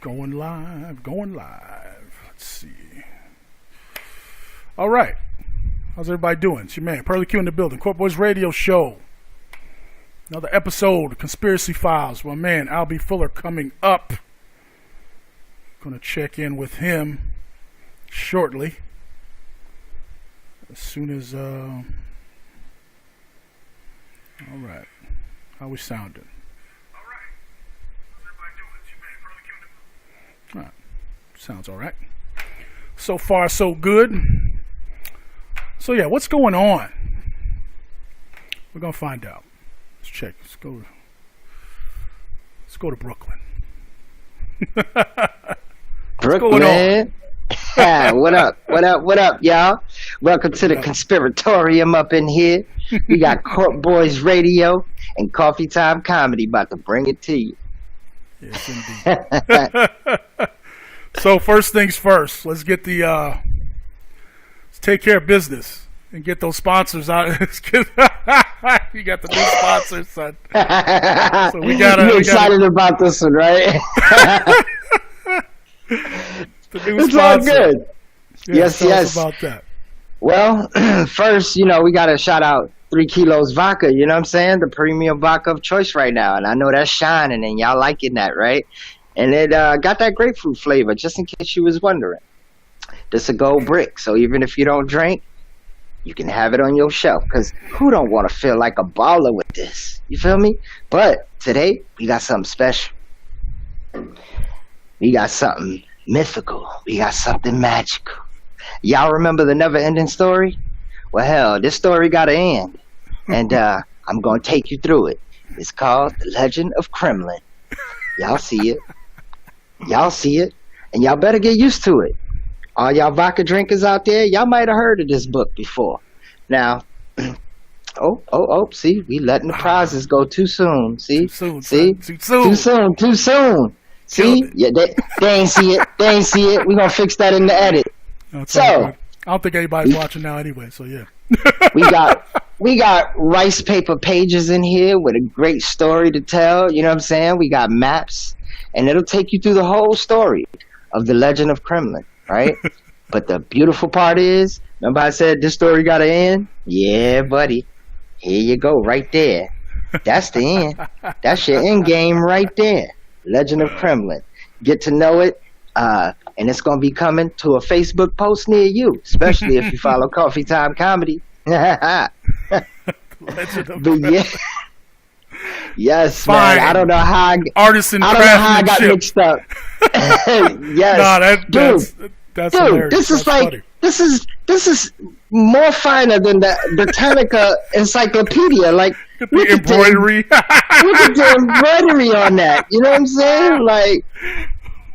Going live. Let's see. All right. How's everybody doing? It's your man, Pearlie Q in the building. Court Boys Radio Show. Another episode of Conspiracy Files. My man, Albee Fuller, coming up. Going to check in with him shortly. As soon as... All right. How we sounding? All right. Sounds all right. So far, so good. So yeah, what's going on? We're gonna find out. Let's check. Let's go to Brooklyn. Brooklyn. What up, y'all? Welcome to the Conspiratorium up in here. We got Court Boys Radio and Coffee Time Comedy about to bring it to you. Yes, indeed. So first things first, let's get the let's take care of business and get those sponsors out. You got the new sponsors, son. So You're excited about this one, right? The new it's sponsor. all good. Yeah, yes. Us about that. Well, first, we got to shout out 3 Kilos Vodka, you know what I'm saying? The premium vodka of choice right now. And I know that's shining and y'all liking that, right? And it got that grapefruit flavor, just in case you was wondering. This a gold brick, so even if you don't drink, you can have it on your shelf. Because who don't want to feel like a baller with this? You feel me? But today, we got something special. We got something mythical. We got something magical. Y'all remember the never-ending story? Well, hell, this story got to end. And I'm going to take you through it. It's called The Legend of Kremlin. Y'all see it. And y'all better get used to it. All y'all vodka drinkers out there, y'all might have heard of this book before. Now, see, we letting the prizes go too soon. See? Too soon. Too soon. See? Yeah, they ain't see it. We gonna fix that in the edit. So, I don't think anybody's watching now anyway, so yeah. we got rice paper pages in here with a great story to tell, you know what I'm saying? We got maps, and it'll take you through the whole story of the Legend of Kremlin, right? But the beautiful part is, remember I said this story got to end? Yeah, buddy. Here you go, right there. That's the end. That's your end game right there. Legend of Kremlin. Get to know it, and it's going to be coming to a Facebook post near you, especially if you follow Coffee Time Comedy. Legend of Kremlin. Yes, fine. Man. I don't know how I got mixed up. Yes, that's hilarious. This is that's like funny. this is more finer than the Britannica encyclopedia. Like the embroidery. Look at the embroidery on that. You know what I'm saying? Like,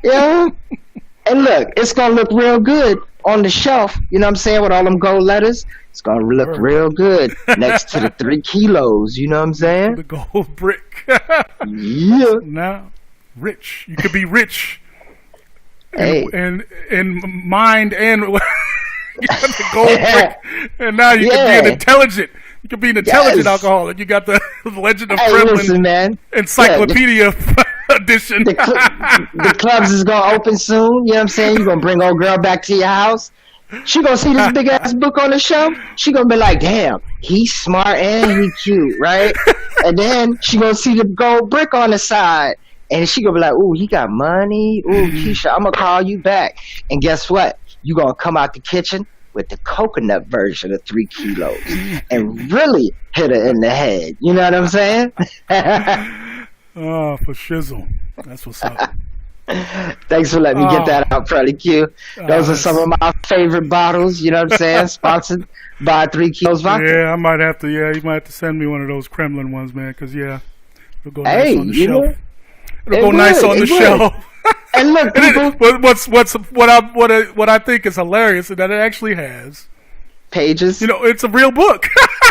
and look, it's gonna look real good on the shelf. You know what I'm saying? With all them gold letters. It's going to look real good next to the 3 kilos. You know what I'm saying? The gold brick. Yeah. Now, rich. You could be rich. Hey. And mind and you got the gold brick. And now you can be an intelligent. You can be an intelligent alcoholic. You got the Legend of Kremlin listen, man. Encyclopedia edition. The clubs is going to open soon. You know what I'm saying? You're going to bring old girl back to your house. She gonna see this big ass book on the shelf. She gonna be like, "Damn, he's smart and he cute, right?" And then she gonna see the gold brick on the side, and she gonna be like, "Ooh, he got money. Ooh, Keisha, I'm gonna call you back." And guess what? You gonna come out the kitchen with the coconut version of 3 kilos and really hit her in the head. You know what I'm saying? Oh, for shizzle. That's what's up. Thanks for letting me get that out, Pearlie Q. Those are some of my favorite bottles, you know what I'm saying? Sponsored by 3 Kilos Vodka. Yeah, I might have to, you might have to send me one of those Kremlin ones, man, because, it'll go nice on the shelf. It'll go nice on the shelf. And look, people. What I think is hilarious is that it actually has pages. It's a real book.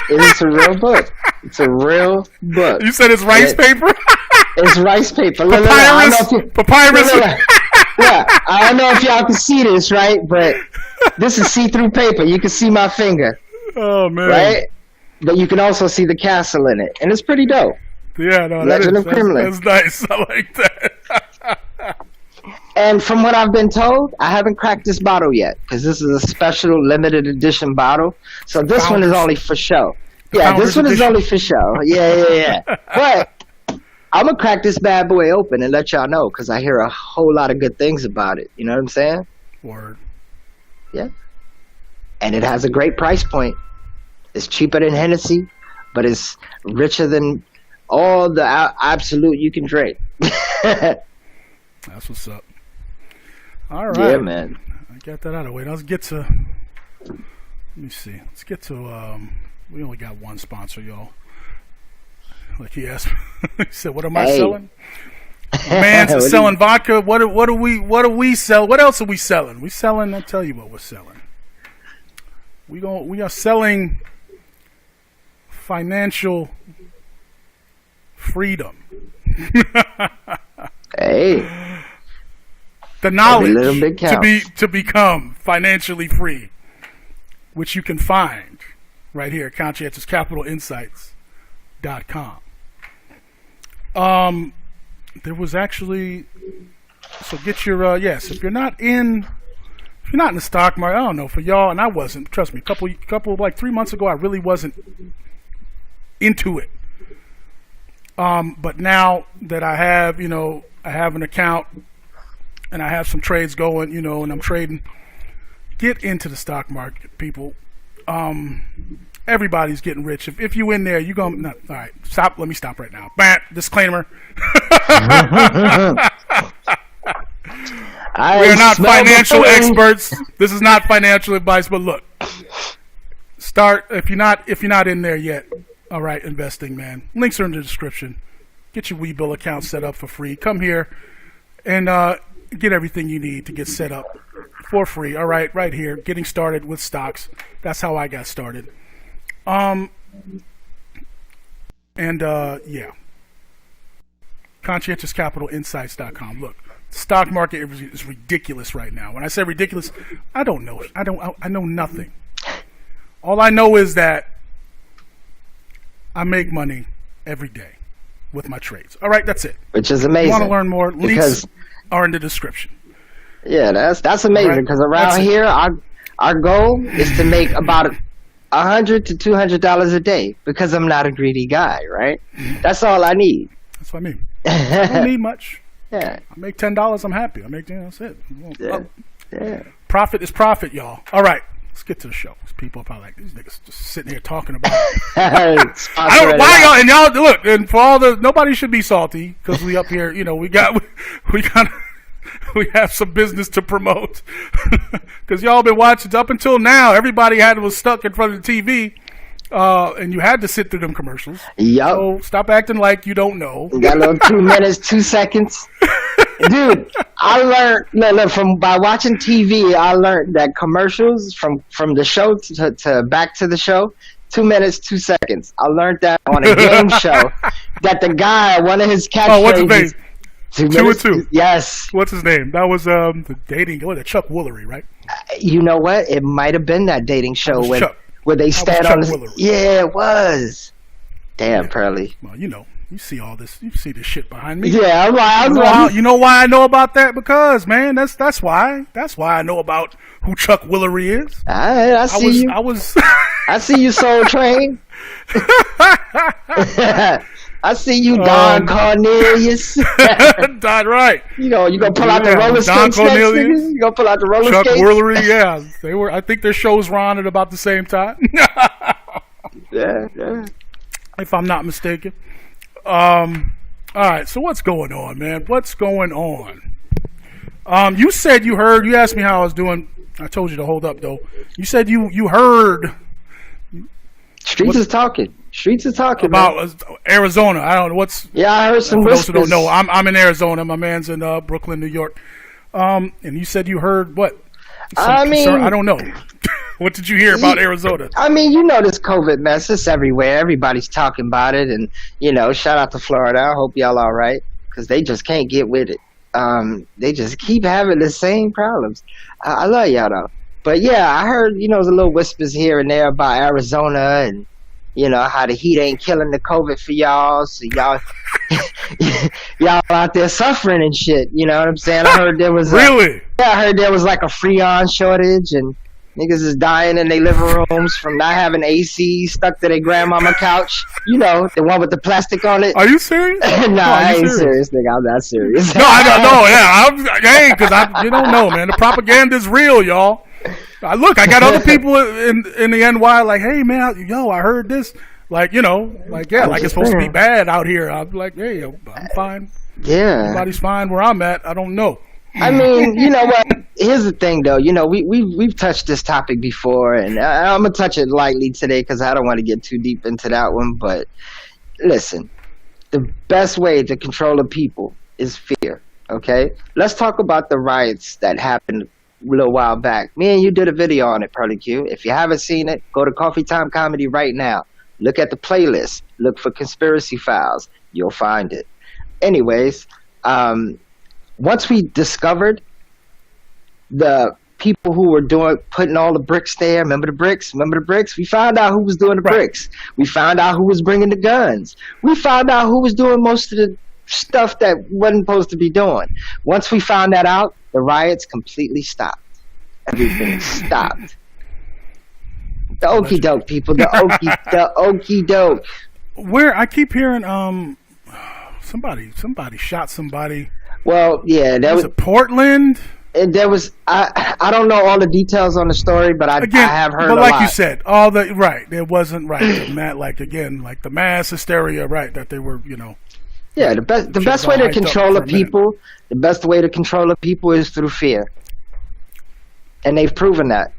It is a real book. It's a real book. You said it's rice paper? It's rice paper. Papyrus. Yeah, I don't know if y'all can see this, right? But this is see-through paper. You can see my finger. Oh, man. Right? But you can also see the castle in it. And it's pretty dope. Yeah, no, Legend of Kremlin. That's nice. I like that. And from what I've been told, I haven't cracked this bottle yet because this is a special limited edition bottle. So this one is only for show. Yeah, this one is only for show. Yeah. But I'm going to crack this bad boy open and let y'all know because I hear a whole lot of good things about it. You know what I'm saying? Word. Yeah. And it has a great price point. It's cheaper than Hennessy, but it's richer than all the absolute you can drink. That's what's up. All right. Yeah, man. I got that out of the way. Now let's get to, let me see. Let's get to, we only got one sponsor, y'all. Like he asked, he said, what am I selling? Man's selling vodka. What do we sell? What else are we selling? We selling, I'll tell you what we're selling. We are selling financial freedom. Hey. The knowledge to become financially free, which you can find right here at conscientiouscapitalinsights.com. There was actually, so get your yes. If you're not in the stock market, I don't know for y'all, and I wasn't. Trust me, couple like 3 months ago, I really wasn't into it. But now that I have, I have an account. And I have some trades going, and I'm trading. Get into the stock market, people. Everybody's getting rich. If you in there, you going to... All right, stop. Let me stop right now. Bam, disclaimer. We're not financial experts. This is not financial advice, but look. Start, if you're not in there yet, all right, investing, man. Links are in the description. Get your Webull account set up for free. Come here and... get everything you need to get set up for free. All right here. Getting started with stocks. That's how I got started. Yeah. conscientiouscapitalinsights.com. Look, stock market is ridiculous right now. When I say ridiculous, I don't know. I know nothing. All I know is that I make money every day with my trades. All right, that's it. Which is amazing. If you want to learn more? Links are in the description. Yeah, that's amazing because around here, our goal is to make about $100 to $200 a day because I'm not a greedy guy, right? That's all I need. That's what I mean. I don't need much. Yeah. I make $10. I'm happy. That's it. Yeah. Profit is profit, y'all. All right. Let's get to the show. People are probably like, these niggas just sitting here talking about it. I don't why y'all, and y'all look, and for all the, nobody should be salty because we up here, we have some business to promote because y'all been watching up until now. Everybody was stuck in front of the TV, and you had to sit through them commercials. Yep. So stop acting like you don't know. You got a little 2 minutes, 2 seconds. Dude, I learned from by watching TV. I learned that commercials from the show to back to the show, 2 minutes, 2 seconds. I learned that on a game show. That the guy, one of his catchphrases. Oh, what's his name? 2 and 2. Yes. What's his name? That was the dating. What, Chuck Woolery, right? You know what? It might have been that dating show where they stand on. Yeah, it was. Damn, Pearlie. Well, you see all this. You see this shit behind me. Yeah, you know why I know about that? Because, man, that's why. That's why I know about who Chuck Woolery is. I see you. I see you, Soul Train. I see you, Don Cornelius. Don, right. You gonna pull out the roller skates next, nigga? You gonna pull out the roller skates? Chuck Woolery, yeah. They were. I think their shows were on at about the same time. Yeah. If I'm not mistaken. All right, so what's going on, man? What's going on? You said you heard. You asked me how I was doing. I told you to hold up, though. You said you heard. Streets is talking. Streets is talking about Arizona. I don't know what's. Yeah, I heard some whispers. For those who don't know, I'm in Arizona. My man's in Brooklyn, New York. And you said you heard what? I don't know. What did you hear about Arizona? I mean, this COVID mess. It's everywhere. Everybody's talking about it. And, shout out to Florida. I hope y'all all right. Because they just can't get with it. They just keep having the same problems. I love y'all, though. But, yeah, I heard, there's a little whispers here and there about Arizona and, You know how the heat ain't killing the COVID for y'all, so y'all y'all out there suffering and shit. You know what I'm saying? I heard there was really. I heard there was like a Freon shortage and niggas is dying in their living rooms from not having AC stuck to their grandmama couch. You know, the one with the plastic on it. Are you serious? No, I ain't serious, nigga. I'm not serious. No, I don't know. Yeah, because you don't know, man. The propaganda's real, y'all. Look, I got other people in the NY like, hey, man, yo, I heard this. Like, you know, like, yeah, like it's supposed to be bad out here. I'm like, hey, I'm fine. Yeah. Everybody's fine where I'm at. I don't know. I mean, you know what? Here's the thing, though. You know, we've touched this topic before, and I'm gonna touch it lightly today because I don't want to get too deep into that one. But listen, the best way to control a people is fear. Okay, let's talk about the riots that happened a little while back. Me and you did a video on it, Pearlie Q. If you haven't seen it, go to Coffee Time Comedy right now. Look at the playlist. Look for Conspiracy Files. You'll find it. Anyways, once we discovered the people who were putting all the bricks there, remember the bricks? We found out who was doing the bricks. We found out who was bringing the guns. We found out who was doing most of the stuff that wasn't supposed to be doing. Once we found that out, the riots completely stopped. Everything stopped. The okie doke, people. The okie doke. Where I keep hearing somebody shot somebody. Well, yeah, was it Portland? There was I don't know all the details on the story, but I have heard. But a like lot. you said, there wasn't the mass hysteria, right? That they were, you know. Yeah, the best way to control the people, is through fear, and they've proven that.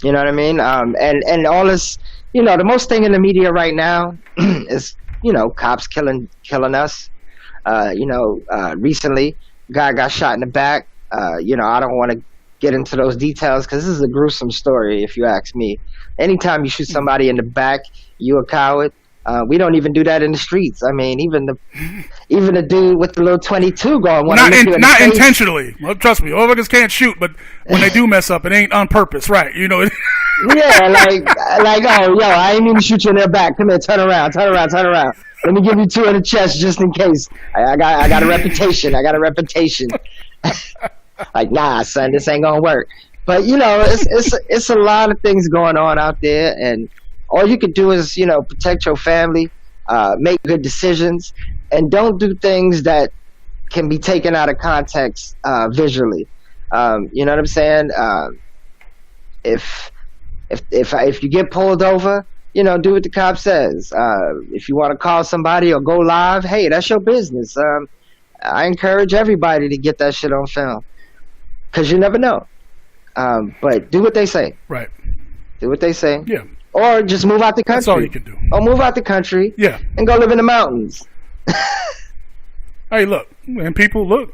You know what I mean? And all this, you know, the most thing in the media right now is, you know, cops killing us. Recently, guy got shot in the back. You know, I don't want to get into those details because this is a gruesome story, if you ask me. Anytime you shoot somebody in the back, you a coward. We don't even do that in the streets. I mean, even the dude with the little 22 going. Not intentionally. Well, trust me, motherfuckers can't shoot, but when they do mess up, it ain't on purpose, right? You know. Yeah, like, oh, yo, I ain't even shoot you in their back. Come here, turn around. Let me give you two in the chest just in case. I got a reputation. Like, nah, son, this ain't gonna work. But you know, it's a lot of things going on out there, and all you could do is, you know, protect your family, make good decisions, and don't do things that can be taken out of context visually. You know what I'm saying? If you get pulled over, you know, do what the cop says. If you want to call somebody or go live, hey, that's your business. I encourage everybody to get that shit on film, because you never know. But do what they say. Right. Do what they say. Yeah. Or just move out the country. That's all you can do. Or move out the country. Yeah. And go live in the mountains. Hey, look, and people, look,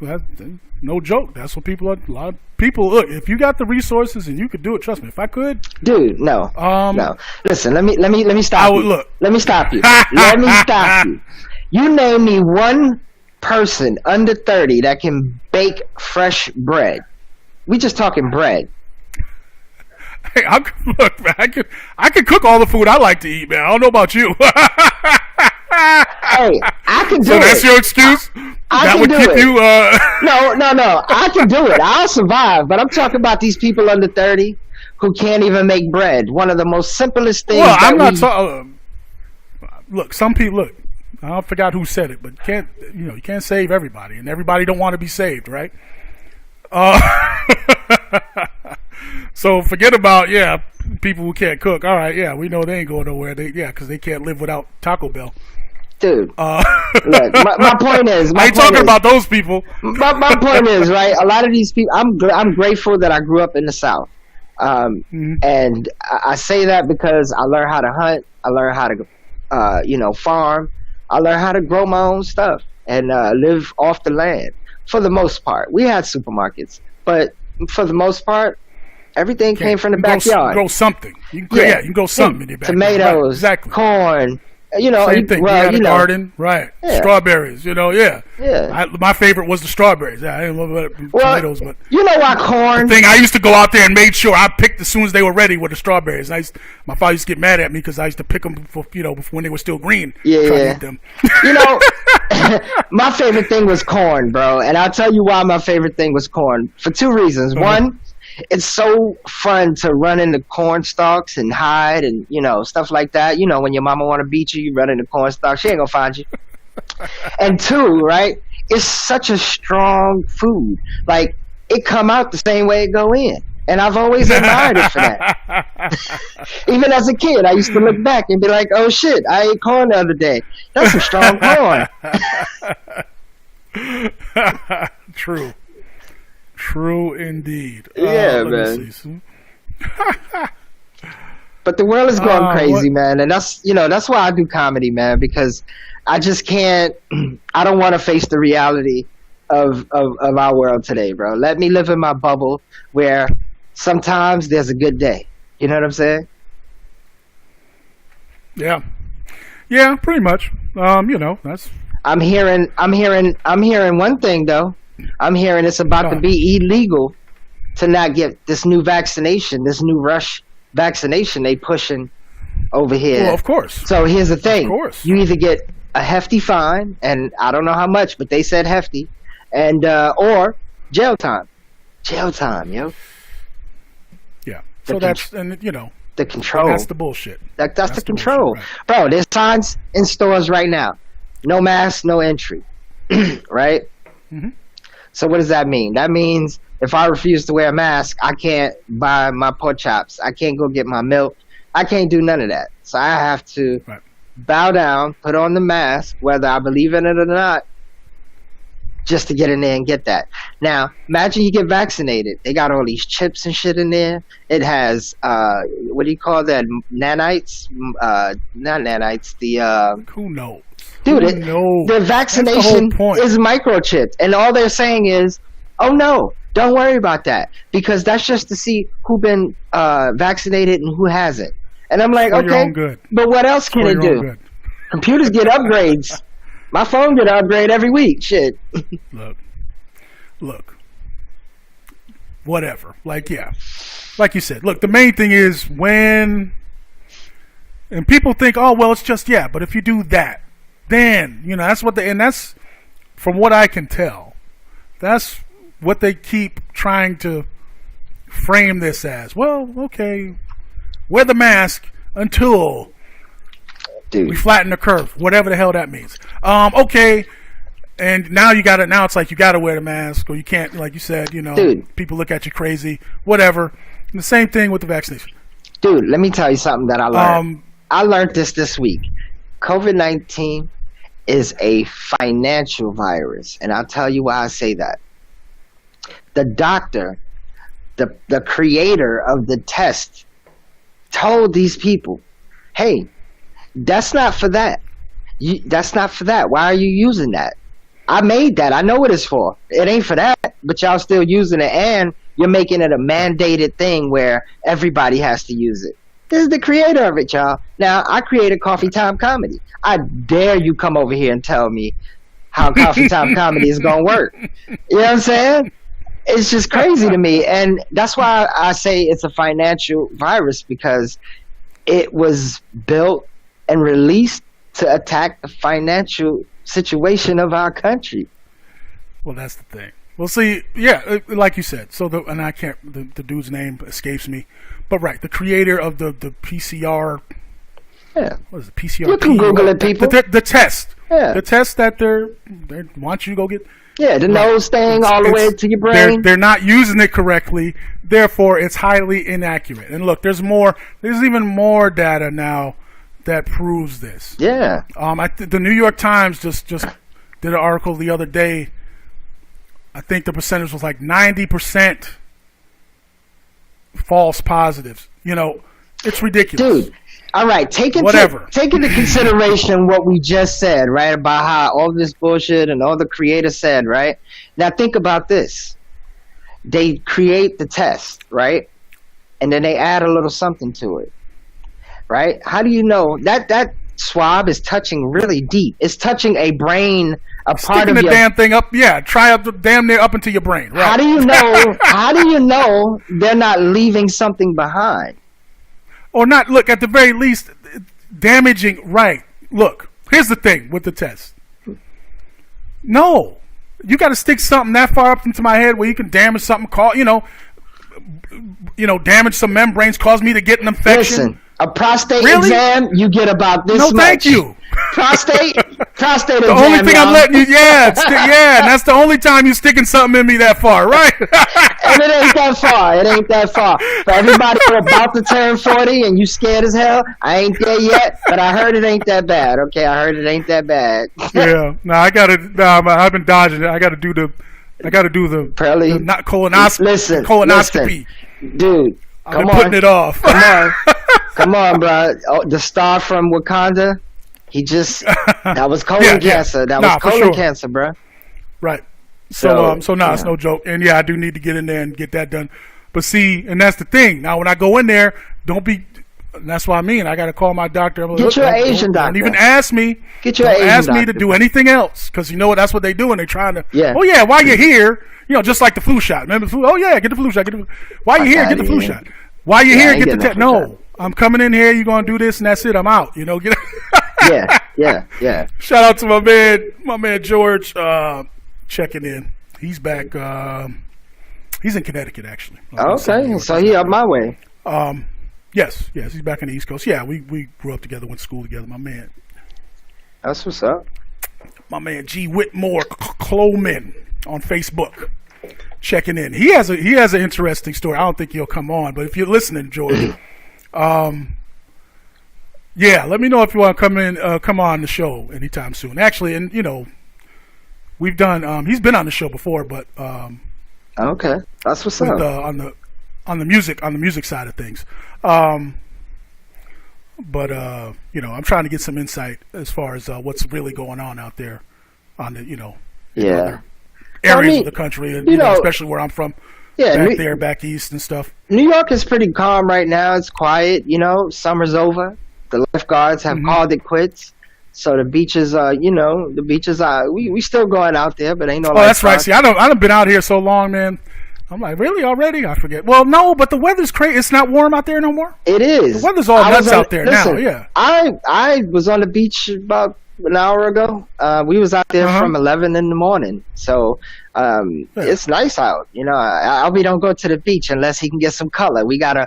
no joke. That's what people are. A lot of people, look, if you got the resources and you could do it, trust me, if I could. Dude, no. No. Listen, let me stop you. Look. Let me stop you. Let me stop you. You name me one person under 30 that can bake fresh bread. We just talking bread. Hey, look, man, I can cook all the food I like to eat, man. I don't know about you. Hey, I can do it. So that's your excuse? I can do it. No. I can do it. I'll survive. But I'm talking about these people under 30 who can't even make bread. One of the most simplest things. Well, I'm not talking. Look, some people. Look, I forgot who said it, but you can't save everybody, and everybody don't want to be saved, right? So forget about people who can't cook. All right, we know they ain't going nowhere. Because they can't live without Taco Bell. Dude, look, my point is, I ain't talking about those people. My point is, right? A lot of these people, I'm grateful that I grew up in the South, and I say that because I learned how to hunt, I learned how to, farm, I learned how to grow my own stuff and live off the land. For the most part, we had supermarkets, but for the most part, everything came from the backyard. Grow something. You can grow something in your backyard. Tomatoes, right, exactly. Corn, You know, same thing. Well, we had a garden, right? Yeah. Strawberries, you know, yeah. My favorite was the strawberries. Yeah, I didn't love tomatoes, but you know why corn? The thing I used to go out there and made sure I picked as soon as they were ready with the strawberries. My father used to get mad at me because I used to pick them before, before when they were still green. Yeah, try to eat them. You know, my favorite thing was corn, bro, and I'll tell you why my favorite thing was corn for two reasons. One, it's so fun to run into corn stalks and hide and, stuff like that. You know, when your mama want to beat you, you run into corn stalks. She ain't going to find you. And two, right, it's such a strong food. Like, it come out the same way it go in. And I've always admired it for that. Even as a kid, I used to look back and be like, oh, shit, I ate corn the other day. That's some strong corn. True. True indeed. Yeah, man. But the world is going crazy, man, and that's why I do comedy, man, because I just can't. I don't want to face the reality of our world today, bro. Let me live in my bubble where sometimes there's a good day. You know what I'm saying? Yeah, pretty much. That's. I'm hearing one thing though. I'm hearing it's about to be illegal to not get this new vaccination, this new rush vaccination they pushing over here. Well, of course. So here's the thing. Of course. You either get a hefty fine, and I don't know how much, but they said hefty, and or jail time. Jail time, yo. Yeah. So that's, the control. That's the bullshit. That's the control. Bullshit, right. Bro, there's signs in stores right now. No mask, no entry. Right? Mm-hmm. So what does that mean? That means if I refuse to wear a mask, I can't buy my pork chops. I can't go get my milk. I can't do none of that. So I have to bow down, put on the mask, whether I believe in it or not, just to get in there and get that. Now, imagine you get vaccinated. They got all these chips and shit in there. It has, what do you call that? Nanites? Not nanites. Who knows? Dude, the vaccination is microchipped, and all they're saying is, "Oh no, don't worry about that," because that's just to see who been vaccinated and who hasn't. And I'm like, okay, but what else can it do? Computers get upgrades. My phone get an upgrade every week. Shit. Look. Whatever. Like you said. Look, the main thing is and people think, oh well, it's just but if you do that. Then, that's and that's, from what I can tell, that's what they keep trying to frame this as. Well, okay, wear the mask until we flatten the curve, whatever the hell that means. Okay, and now it's like you gotta wear the mask, or you can't, like you said, people look at you crazy, whatever. And the same thing with the vaccination. Dude, let me tell you something that I learned. I learned this week. COVID-19 is a financial virus, and I'll tell you why I say that. The doctor, the creator of the test, told these people, hey, that's not for that. That's not for that. Why are you using that? I made that. I know what it's for. It ain't for that, but y'all still using it, and you're making it a mandated thing where everybody has to use it. This is the creator of it, y'all. Now, I created Coffee Time Comedy. I dare you come over here and tell me how Coffee Time Comedy is going to work. You know what I'm saying? It's just crazy to me. And that's why I say it's a financial virus, because it was built and released to attack the financial situation of our country. Well, that's the thing. Well, see, like you said. So, the dude's name escapes me. But right, the creator of the PCR, what is it? PCR. You can Google it, people. The test, the test that they want you to go get. Yeah, the nose thing all the way to your brain. They're not using it correctly, therefore it's highly inaccurate. And look, there's even more data now that proves this. Yeah. The New York Times just did an article the other day. I think the percentage was like 90%. False positives. It's ridiculous. Dude, all right, take into consideration what we just said, right, about how all this bullshit and all the creators said, right? Now think about this. They create the test, right? And then they add a little something to it, right? How do you know that swab is touching really deep. It's touching a brain, a part Sticking of the your damn thing up, try up damn near up into your brain. Right. How do you know? How do you know they're not leaving something behind? Or not? Look, at the very least, damaging. Right. Look, here's the thing with the test. No, you got to stick something that far up into my head where you can damage something. Damage some membranes, cause me to get an infection. Listen, a prostate exam, you get about this much. No, thank you. Prostate exam. The only thing I'm letting you, and that's the only time you're sticking something in me that far, right? And it ain't that far. It ain't that far. For everybody who about to turn 40 and you scared as hell, I ain't there yet, but I heard it ain't that bad. Okay, I heard it ain't that bad. Yeah. No, I've been dodging it. I got to do the Pearlie, not colonoscopy. Listen, dude. I've been putting it off. Come on, bro. Oh, the star from Wakanda. That was colon cancer. That was colon cancer, bro. Right. So it's no joke. And I do need to get in there and get that done. But see, and that's the thing. Now, when I go in there, that's what I mean. I got to call my doctor. Get your Asian doctor. Don't even ask me. Get your Asian doctor. Ask me to do anything else. Because you know what? That's what they do. And they're trying to, yeah. Oh, yeah, while you're here, just like the flu shot. Remember the flu? Oh, yeah, get the flu shot. While you're here, get the flu shot. While you're here, get the test. No, I'm coming in here. You're going to do this, and that's it. I'm out. Get Yeah. Shout out to my man George checking in. He's back. He's in Connecticut, actually. Okay, so he up my way. Yes, he's back on the East Coast. Yeah, we grew up together, went to school together. My man. That's what's up. My man G. Whitmore Cloman on Facebook checking in. He has an interesting story. I don't think he'll come on, but if you're listening, George, let me know if you want to come on the show anytime soon. Actually, and we've done. He's been on the show before, but okay, that's what's up. On the music side of things. I'm trying to get some insight as far as what's really going on out there on the other areas of the country, and especially where I'm from. Yeah, back east and stuff. New York is pretty calm right now. It's quiet. Summer's over. The lifeguards have called it quits. So the beaches are, we still going out there, but ain't no. Oh, that's right. See, I done been out here so long, man. I'm like, really already? I forget. Well, no, but the weather's crazy. It's not warm out there no more. It is. The weather's all nuts out there now. Yeah. I was on the beach about an hour ago. We was out there from 11 in the morning. So it's nice out. Albee don't go to the beach unless he can get some color. We gotta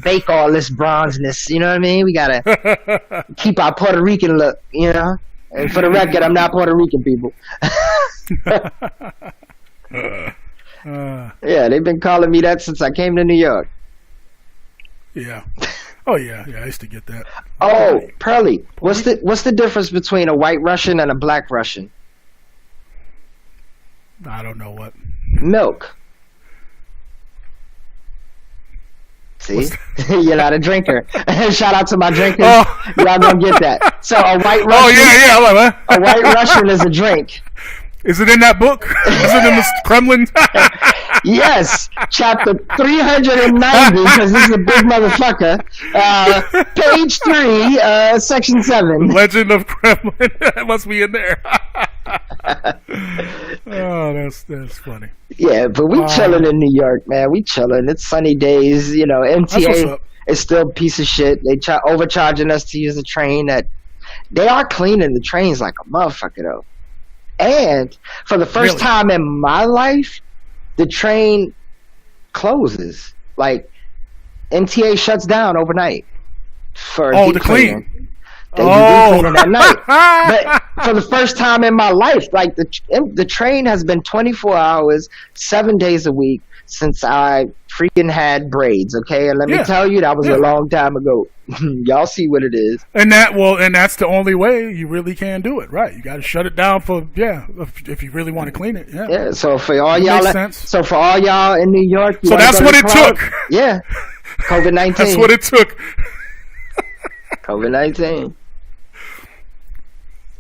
bake all this bronzeness. You know what I mean? We gotta keep our Puerto Rican look. And for the record, I'm not Puerto Rican, people. They've been calling me that since I came to New York. Yeah. Oh yeah. I used to get that. Oh, Pearlie, what's the difference between a white Russian and a black Russian? I don't know what. Milk. See, you're not a drinker. Shout out to my drinkers. Y'all gonna get that. So a white Russian. Oh yeah. A white Russian is a drink. Is it in that book? Is it in the Kremlin? Yes, chapter 390, because this is a big motherfucker. Page 3, section 7. Legend of Kremlin. That must be in there. Oh, that's funny. Yeah, but we chilling in New York, man. We chilling. It's sunny days. MTA is still a piece of shit. They overcharging us to use the train. That they are cleaning the trains like a motherfucker, though. And for the first time in my life, the train closes. Like, MTA shuts down overnight for deep cleaning. They do deep cleaning at night. But for the first time in my life, like the train has been 24 hours, 7 days a week since I freaking had braids. Okay, and let me tell you, that was a long time ago. Y'all see what it is. And that's the only way you really can do it, right? You got to shut it down if you really want to clean it. Yeah. So for all y'all, in New York, so that's what it took. Yeah, COVID-19. That's what it took. COVID-19.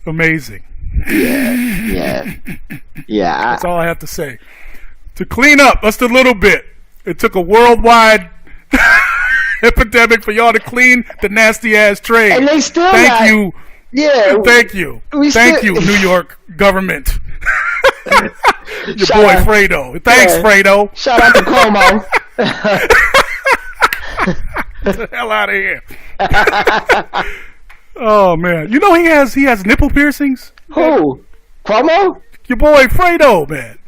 Amazing. Yeah. That's all I have to say. To clean up just a little bit, it took a worldwide epidemic for y'all to clean the nasty ass trade. And they still Thank you. Yeah. Thank you. Thank you, New York government. Your Shout boy out. Fredo. Thanks, Fredo. Shout out to Cuomo. Get the hell out of here. Oh man. You know he has nipple piercings? Who? Cuomo? Your boy Fredo, man.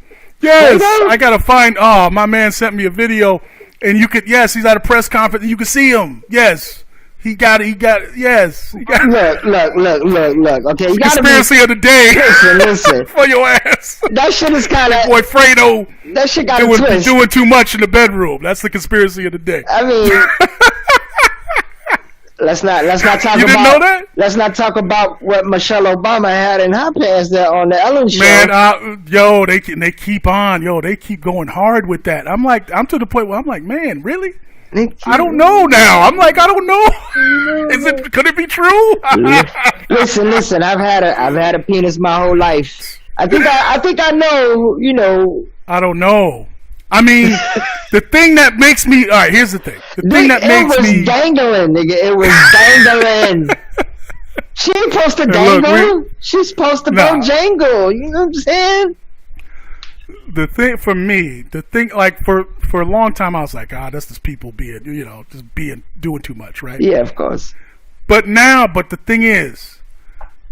Yes. Fredo? I gotta find my man sent me a video and you could he's at a press conference and you can see him. Yes. He got it. Yes. He got Look. Okay, you gotta conspiracy of the day. Listen. For your ass. That shit is kind of. Boy Fredo That shit got a twist. doing too much in the bedroom. That's the conspiracy of the day. I mean, let's not talk You about. didn't know that? Let's not talk about what Michelle Obama had in her pants there on the Ellen show. Man, they keep on. They keep going hard with that. I'm to the point where I'm like, man, really? I don't know now. I'm like, I don't know. Could it be true? Listen. I've had a penis my whole life. I think I know. You know. I don't know. I mean, the thing that makes me. All right, here's the thing. The thing that makes me. It was dangling, nigga. It was dangling. She ain't supposed to dangle. She's supposed to go jangle. You know what I'm saying? The thing for me, like for a long time, I was like, that's just people doing too much, right? Yeah, of course. But the thing is,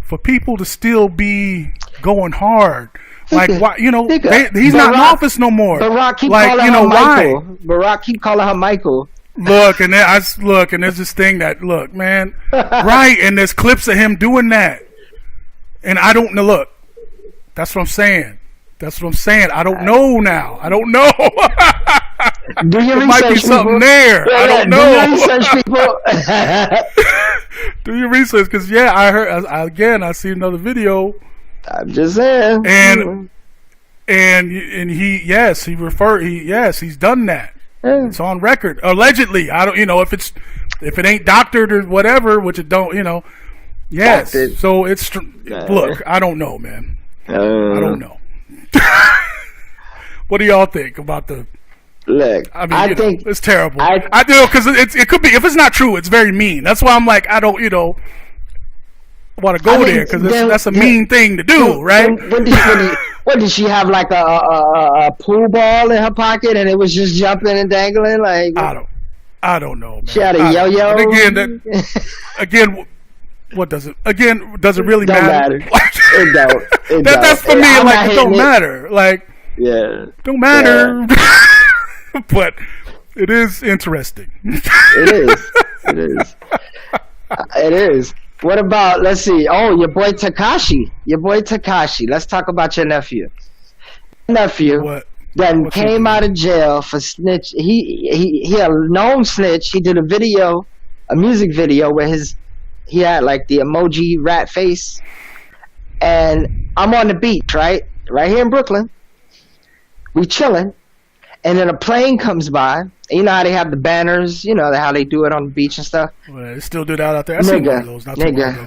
for people to still be going hard, like why? He's not in office no more. Barack keep like, calling her Michael. Why? Barack keep calling her Michael. Look, and there's this thing that man, right? And there's clips of him doing that, and I don't know. Look, that's what I'm saying. I don't know now. I don't know. Do your there research, might be something there. I don't know. Do your research, people. Do your research, because I heard I see another video. I'm just saying. And he's done that. Yeah. It's on record, allegedly. I don't, if it ain't doctored or whatever, which it don't, Yes. Doctored. So it's look. I don't know, man. I don't know. What do y'all think about the? Look, I mean, I think it's terrible. I do, because it could be, if it's not true, it's very mean. That's why I'm like, I don't, want to go there, because that's a mean thing to do, right? What did she have, like a pool ball in her pocket and it was just jumping and dangling? Like I don't know, man. She had a yo-yo. What does it? Again, does it really matter? It don't. That's for me. It don't matter. Like, yeah, don't matter. Yeah. But it is interesting. It is. What about? Let's see. Oh, your boy Tekashi. Let's talk about your nephew. What? Then came out of jail for snitch. He a known snitch. He did a music video where he had like the emoji rat face, and I'm on the beach, right here in Brooklyn. We chilling, and then a plane comes by. And you know how they have the banners, how they do it on the beach and stuff. Well, they still do that out there. I seen one of those not too long ago.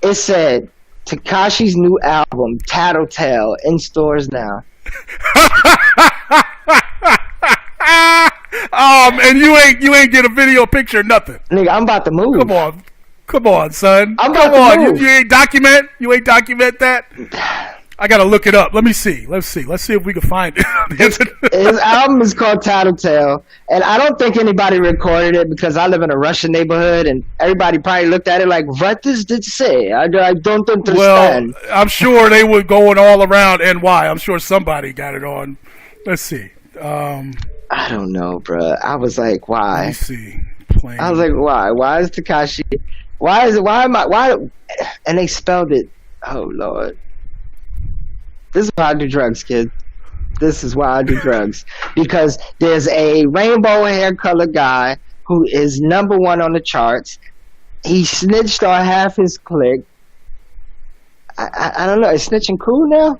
It said Tekashi's new album Tattletale in stores now. And you ain't get a video picture, nothing. Nigga, I'm about to move. Come on, son. I'm about to move. You ain't document that. I gotta look it up. Let's see if we can find it. His album is called Tattletale, and I don't think anybody recorded it because I live in a Russian neighborhood, and everybody probably looked at it like, "What does it say? I don't understand." Well, I'm sure they were going all around NY. I'm sure somebody got it on. Let's see. I don't know, bro. I was like, why? Let me see. I was like, why? Why is Tekashi? Why? And they spelled it. Oh Lord. This is why I do drugs, kid. This is why I do drugs. Because there's a rainbow hair color guy who is #1 on the charts. He snitched on half his clique. I don't know. Is snitching cool now?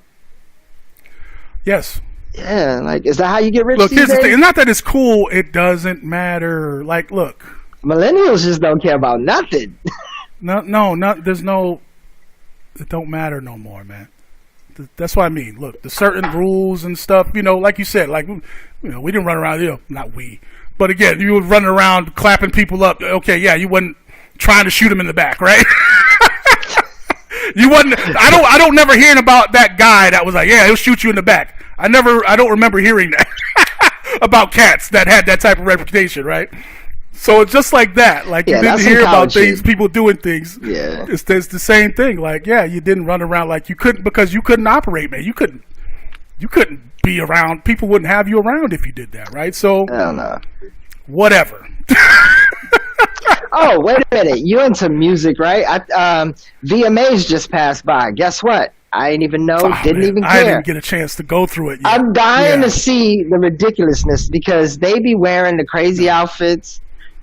Yes. Yeah, like, is that how you get rich? Look, these here's days? the thing. It's not that it's cool. It doesn't matter. Like, look. Millennials just don't care about nothing. No. There's no. It don't matter no more, man. That's what I mean. Look, the certain rules and stuff. Like you said, like we didn't run around. Not we, But again, you were running around clapping people up. Okay, yeah, you wasn't trying to shoot him in the back, right? You wasn't. I don't never hearing about that guy that was like, yeah, he'll shoot you in the back. I don't remember hearing that about cats that had that type of reputation, right? So it's just like that. Like you didn't hear about things, people doing things. Yeah, it's the same thing. Like, yeah, you didn't run around like you couldn't because you couldn't operate, man. You couldn't be around. People wouldn't have you around if you did that, right? So, I don't know. Whatever. Oh, wait a minute. You into music, right? VMAs just passed by. Guess what? I didn't even know. Didn't even care. I didn't get a chance to go through it yet. I'm dying to see the ridiculousness because they be wearing the crazy outfits.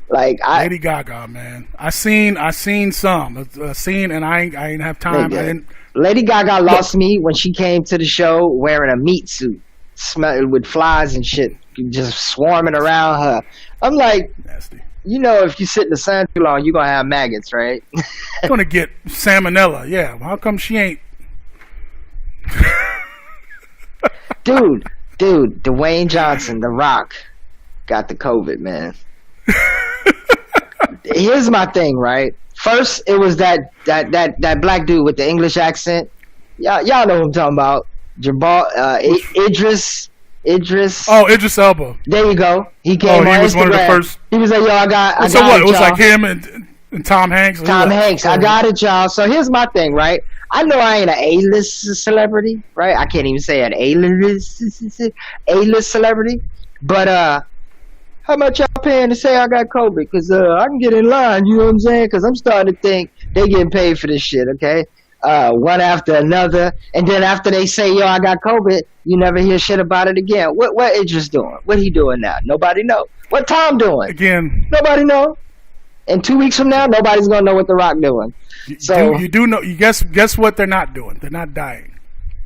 Like Lady Gaga, man. I seen some. And I ain't have time. Lady Gaga lost me when she came to the show wearing a meat suit, with flies and shit just swarming around her. I'm like, nasty. You know, if you sit in the sun too long, you're gonna have maggots, right? You're gonna get salmonella. Yeah. Well, how come she ain't? Dude, Dwayne Johnson, The Rock, got the COVID, man. Here's my thing, right? First, it was that black dude with the English accent. Y'all know who I'm talking about. Idris. Oh, Idris Elba. There you go. He came on he was Instagram. One of the first. He was like, yo, I got so what? it It was y'all. like him and Tom Hanks? Tom Hanks. I got it, y'all. So here's my thing, right? I know I ain't an A-list celebrity, right? I can't even say an A-list celebrity. But how much y'all paying to say I got COVID? Because I can get in line, you know what I'm saying? Because I'm starting to think they getting paid for this shit, okay? One after another. And then after they say, yo, I got COVID, you never hear shit about it again. What Idris doing? What he doing now? Nobody know. What Tom doing? Again. Nobody know. And 2 weeks from now, nobody's gonna know what The Rock doing. You do know. You guess what they're not doing? They're not dying.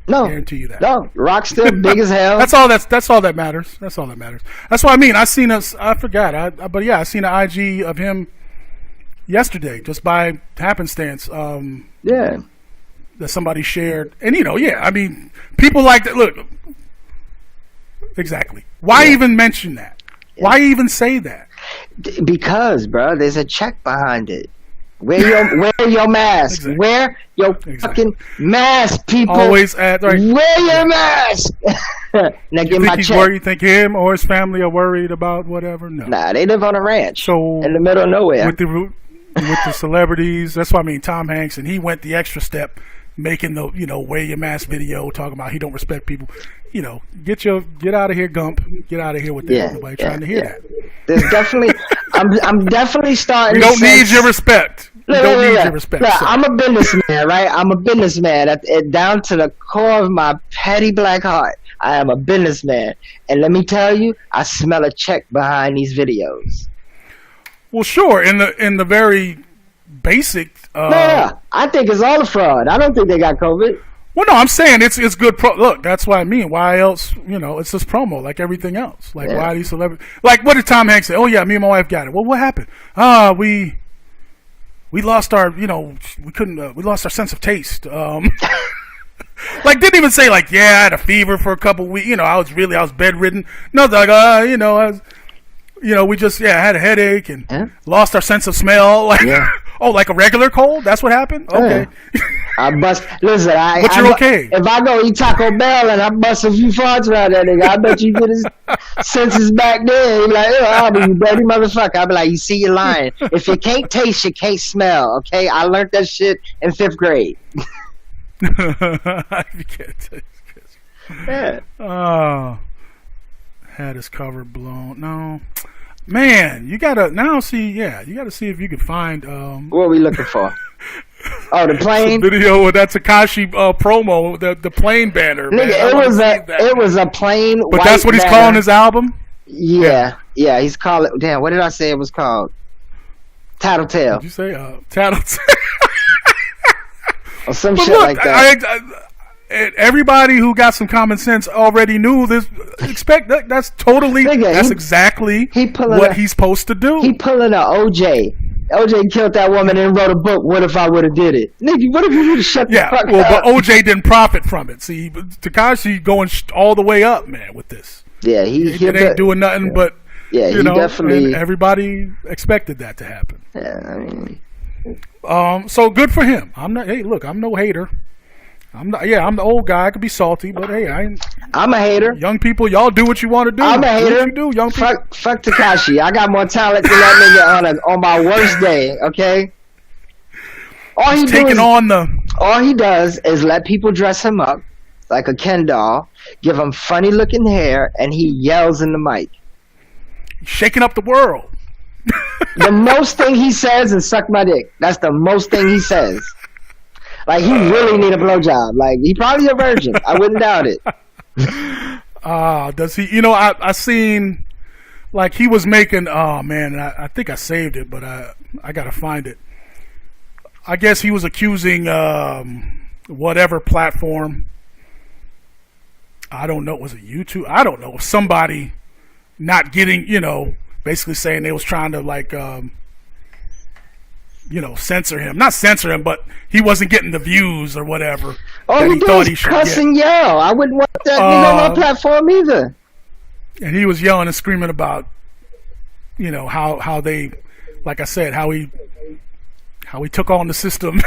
No, I guarantee you that. No, Rock's still big as hell. That's all that matters. That's all that matters. That's what I mean. I seen I forgot. But yeah, I seen an IG of him yesterday, just by happenstance. Yeah. That somebody shared, and I mean, people like that. Look, exactly. Why even mention that? Yeah. Why even say that? Because, bro, there's a check behind it. Wear your mask. Exactly. Wear your fucking mask, people. Always right. Wear your mask. Now get my check. You think him or his family are worried about whatever? No. Nah, they live on a ranch. So in the middle of nowhere. With the celebrities, that's what I mean. Tom Hanks, and he went the extra step, making the wear your mask video, talking about he don't respect people. Get out of here, Gump. Get out of here with that. Yeah, Nobody trying to hear that. There's definitely, I'm definitely starting. You don't need your respect. You don't need your respect. Look, I'm a businessman, right? I'm a businessman down to the core of my petty black heart. I am a businessman, and let me tell you, I smell a check behind these videos. Well, sure. In the very basic. I think it's all a fraud. I don't think they got COVID. Well, no, I'm saying it's good. Look, that's what I mean. Why else? It's just promo, like everything else. Like why these celebrities? Like what did Tom Hanks say? Oh yeah, me and my wife got it. Well, what happened? We lost our. We couldn't. We lost our sense of taste. Like didn't even say like I had a fever for a couple weeks. I was bedridden. No, like I was. We just had a headache and lost our sense of smell. Like like a regular cold. That's what happened. Okay. Listen, but you're okay. If I go eat Taco Bell and I bust a few farts around that nigga, I bet you get his senses back there. He'd be like, Albee, you dirty motherfucker. I'll be like, you see, you're lying. If you can't taste, you can't smell. Okay, I learned that shit in 5th grade. You can't taste. Yeah. Oh. Had his cover blown. No, man, you gotta see. Yeah, you gotta see if you can find. What are we looking for? Oh, the plane video with that Tekashi promo, the plane banner. Nigga, it was a plane. But that's what he's calling his album. Yeah. He's calling. Damn, what did I say it was called? Tattletale. Did you say Tattletale? Or some shit like that. Everybody who got some common sense already knew this. That's totally. That's exactly what he's supposed to do. He pulling a OJ. OJ killed that woman and wrote a book. What if I would have did it, nigga? What if you would have shut the fuck up? But OJ didn't profit from it. See, Tekashi going all the way up, man, with this. Yeah, he ain't doing nothing but Yeah, you he know, definitely. and everybody expected that to happen. Yeah, I mean, So good for him. I'm not. Hey, look, I'm no hater. I'm not. Yeah, I'm the old guy. I could be salty, but hey, I'm a hater. young people, y'all do what you want to do. I'm a Do hater. what you do, young people. Fuck Tekashi. I got more talent than that nigga on my worst day. Okay. All he does is let people dress him up like a Ken doll, give him funny looking hair, and he yells in the mic. Shaking up the world. The most thing he says is "suck my dick." That's the most thing he says. Like, he really need a blowjob. Like, he probably a virgin. I wouldn't doubt it. Does he? You know, I seen like he was making. Oh man, I think I saved it, but I gotta find it. I guess he was accusing whatever platform. I don't know. Was it YouTube? I don't know. Somebody not getting, you know, basically saying they was trying to like, you know, censor him. Not censor him, but he wasn't getting the views or whatever. All he does is cuss and yell. I wouldn't want that nigga on my platform either. And he was yelling and screaming about, you know, how they, like I said, how he took on the system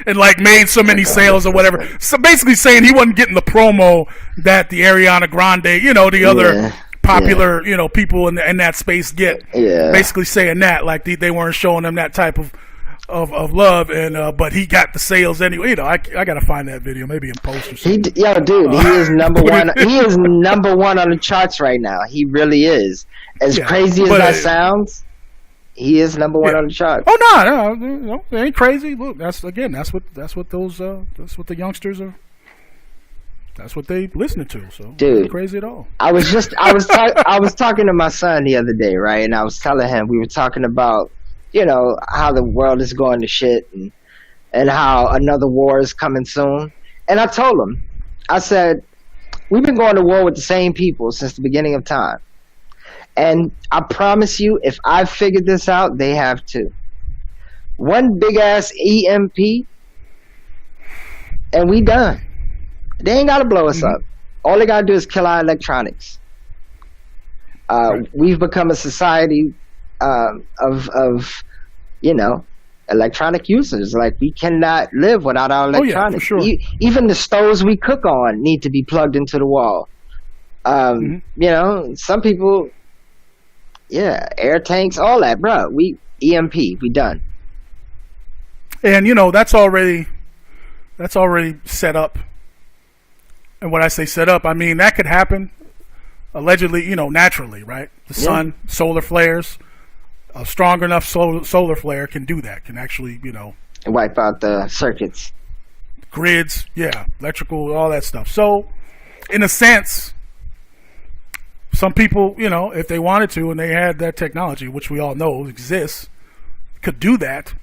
and like made so many sales or whatever. So basically saying he wasn't getting the promo that the Ariana Grande, you know, the other popular, you know, people in that space get. Yeah. Basically saying that, like they weren't showing him that type of love, and but he got the sales anyway. You know, I gotta find that video, maybe in post or something. He is number one. He is number one on the charts right now. He really is. As crazy as that sounds, he is number one on the charts. Oh no, it ain't crazy. Look, that's what the youngsters are. That's what they listening to. So dude, ain't crazy at all. I was talking to my son the other day, right? And I was telling him, we were talking about, you know, how the world is going to shit and how another war is coming soon. And I told him, I said, we've been going to war with the same people since the beginning of time. And I promise you, if I figured this out, they have too. One big ass EMP, and we done. They ain't got to blow us up. All they got to do is kill our electronics. We've become a society of you know, electronic users. Like, we cannot live without our electronics. Oh, yeah, for sure. Even the stoves we cook on need to be plugged into the wall. You know, some people, air tanks, all that, bro. We EMP, we done. And you know, that's already set up. And when I say set up, I mean that could happen allegedly, you know, naturally, right? The sun, solar flares, a strong enough solar flare can do that, can actually, you know, wipe out the circuits. Grids, electrical, all that stuff. So, in a sense, some people, you know, if they wanted to and they had that technology, which we all know exists, could do that.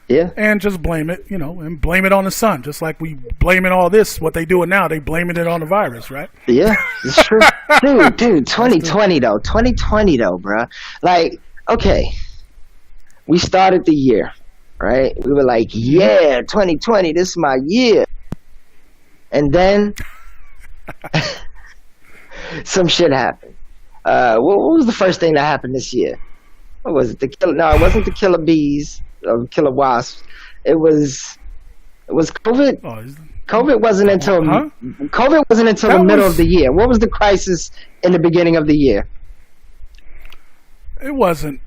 Yeah. And just blame it, you know, and blame it on the sun. Just like we blaming all this, what they doing now, they blaming it on the virus, right? Yeah, it's true. Dude, 2020 though, bruh. Like, okay, we started the year, right? We were like, 2020, this is my year. And then some shit happened. What was the first thing that happened this year? What was it? It wasn't the killer bees. Killer wasps. It was COVID. COVID wasn't until the middle of the year. What was the crisis in the beginning of the year? It wasn't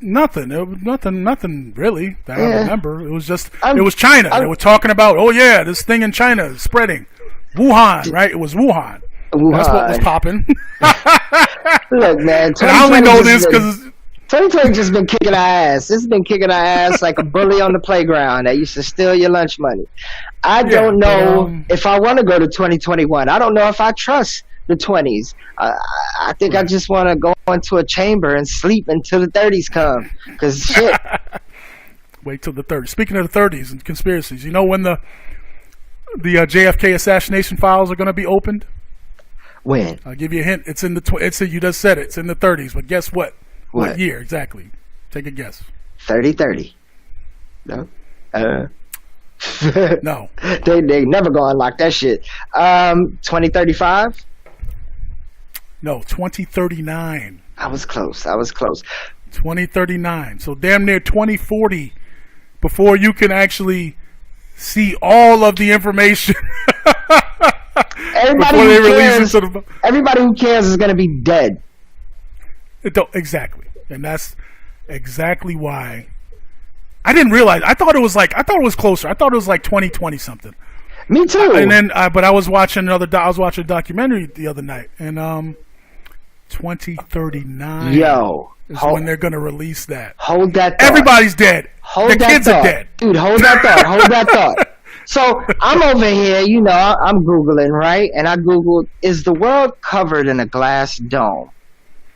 nothing. It was nothing really that I remember. It was just it was China. They were talking about, this thing in China is spreading. Wuhan, right? It was Wuhan. That's what was popping. Look, man. I only know this because 2020 just been kicking our ass. It's been kicking our ass like a bully on the playground that used to steal your lunch money. I don't know if I want to go to 2021. I don't know if I trust the 20s. I think I just want to go into a chamber and sleep until the 30s come. Because shit. Wait till the 30s. Speaking of the 30s and conspiracies, you know when the JFK assassination files are going to be opened? When? I'll give you a hint. It's in the you just said it. It's in the 30s. But guess what? What year exactly? Take a guess. 30-30. No. No. They never go unlock that shit. 2035. No, 2039. I was close. 2039. So damn near 2040 before you can actually see all of the information. Everybody who cares is going to be dead. Exactly. And that's exactly why I didn't realize. I thought it was closer. I thought it was like 2020 something. Me too. And then, but I was watching a documentary the other night, and 2039. Yo, is when they're gonna release that. Hold that thought. Everybody's dead. The kids are dead. Dude, hold that thought. So I'm over here, I'm Googling, right? And I Googled, is the world covered in a glass dome?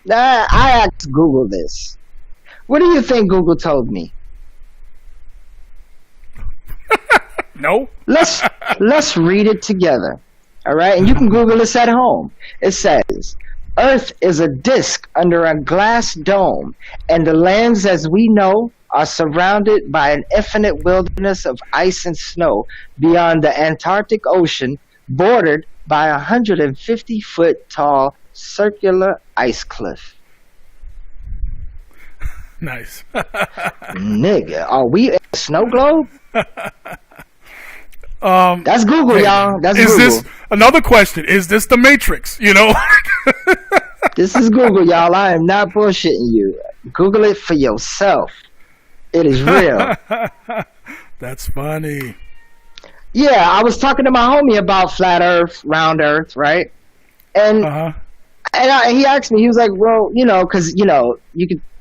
I asked Google this. What do you think Google told me? No. Let's read it together. All right? And you can Google this at home. It says, Earth is a disk under a glass dome, and the lands as we know are surrounded by an infinite wilderness of ice and snow beyond the Antarctic Ocean, bordered by a 150-foot tall circular ice cliff. Nice. Nigga, are we in a snow globe? That's Google, y'all. That's Google. This another question? Is this the Matrix? This is Google, y'all. I am not bullshitting you. Google it for yourself. It is real. That's funny. Yeah, I was talking to my homie about flat Earth, round Earth, right? And he asked me. He was like, "Well, because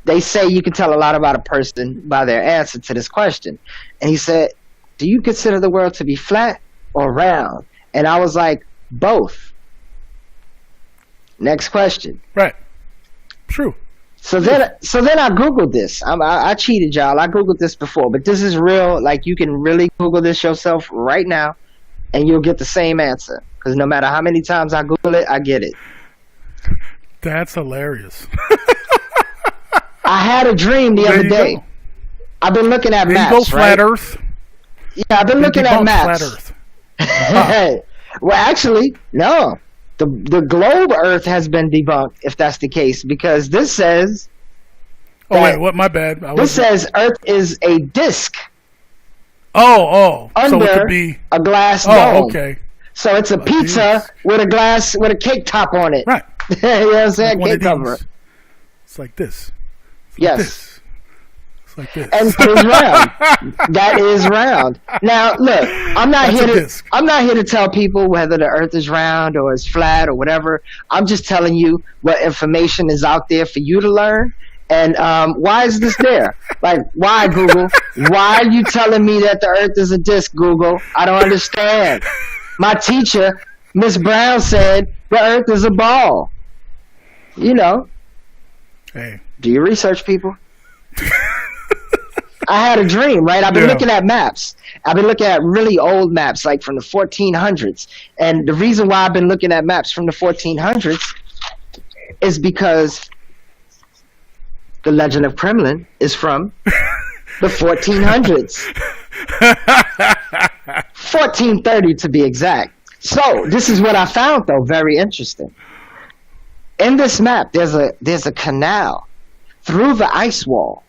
they say you can tell a lot about a person by their answer to this question." And he said, "Do you consider the world to be flat or round?" And I was like, "Both." Next question. Right. True. So then I Googled this. I cheated, y'all. I Googled this before, but this is real. Like, you can really Google this yourself right now, and you'll get the same answer. Because no matter how many times I Google it, I get it. That's hilarious. I had a dream the other day. Go. I've been looking at maps. You go flat Earth. Yeah, I've been looking at maps. Flat Earth. Well, actually, no. The globe Earth has been debunked, if that's the case, because this says... wait, what? My bad. This says Earth is a disk. Under so it could be a glass dome. Oh, okay. So it's a pizza with a cake top on it. Right. You know what I'm saying? Cake cover. It's like this. Yes. It's like this. And it's round. That is round. Now, look, I'm not here to tell people whether the Earth is round or is flat or whatever. I'm just telling you what information is out there for you to learn. And why is this there? Like, why, Google? Why are you telling me that the Earth is a disk, Google? I don't understand. My teacher, Miss Brown, said the Earth is a ball. Hey. Do you research, people? I had a dream, right? I've been looking at maps. I've been looking at really old maps, like from the 1400s. And the reason why I've been looking at maps from the 1400s is because the Legend of Kremlin is from the 1400s. 1430 to be exact. So this is what I found, though, very interesting. In this map, there's a canal through the ice wall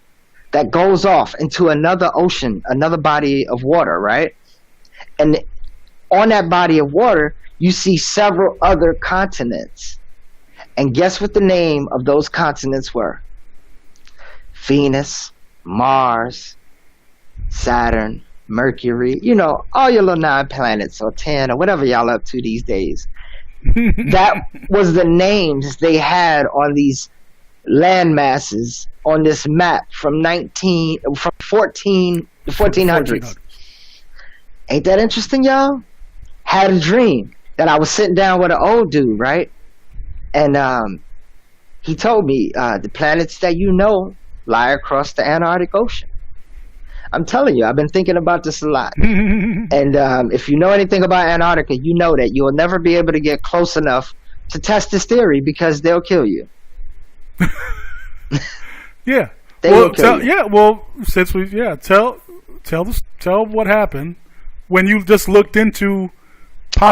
that goes off into another ocean, another body of water, right? And on that body of water, you see several other continents. And guess what the name of those continents were? Venus, Mars, Saturn, Mercury, all your little 9 planets or 10 or whatever y'all up to these days. That was the names they had on these land masses on this map from the 1400s. Ain't that interesting, y'all? Had a dream that I was sitting down with an old dude, right? And he told me the planets that lie across the Antarctic Ocean. I'm telling you, I've been thinking about this a lot. And if you know anything about Antarctica, you know that you'll never be able to get close enough to test this theory because they'll kill you. Yeah. Tell what happened when you just looked into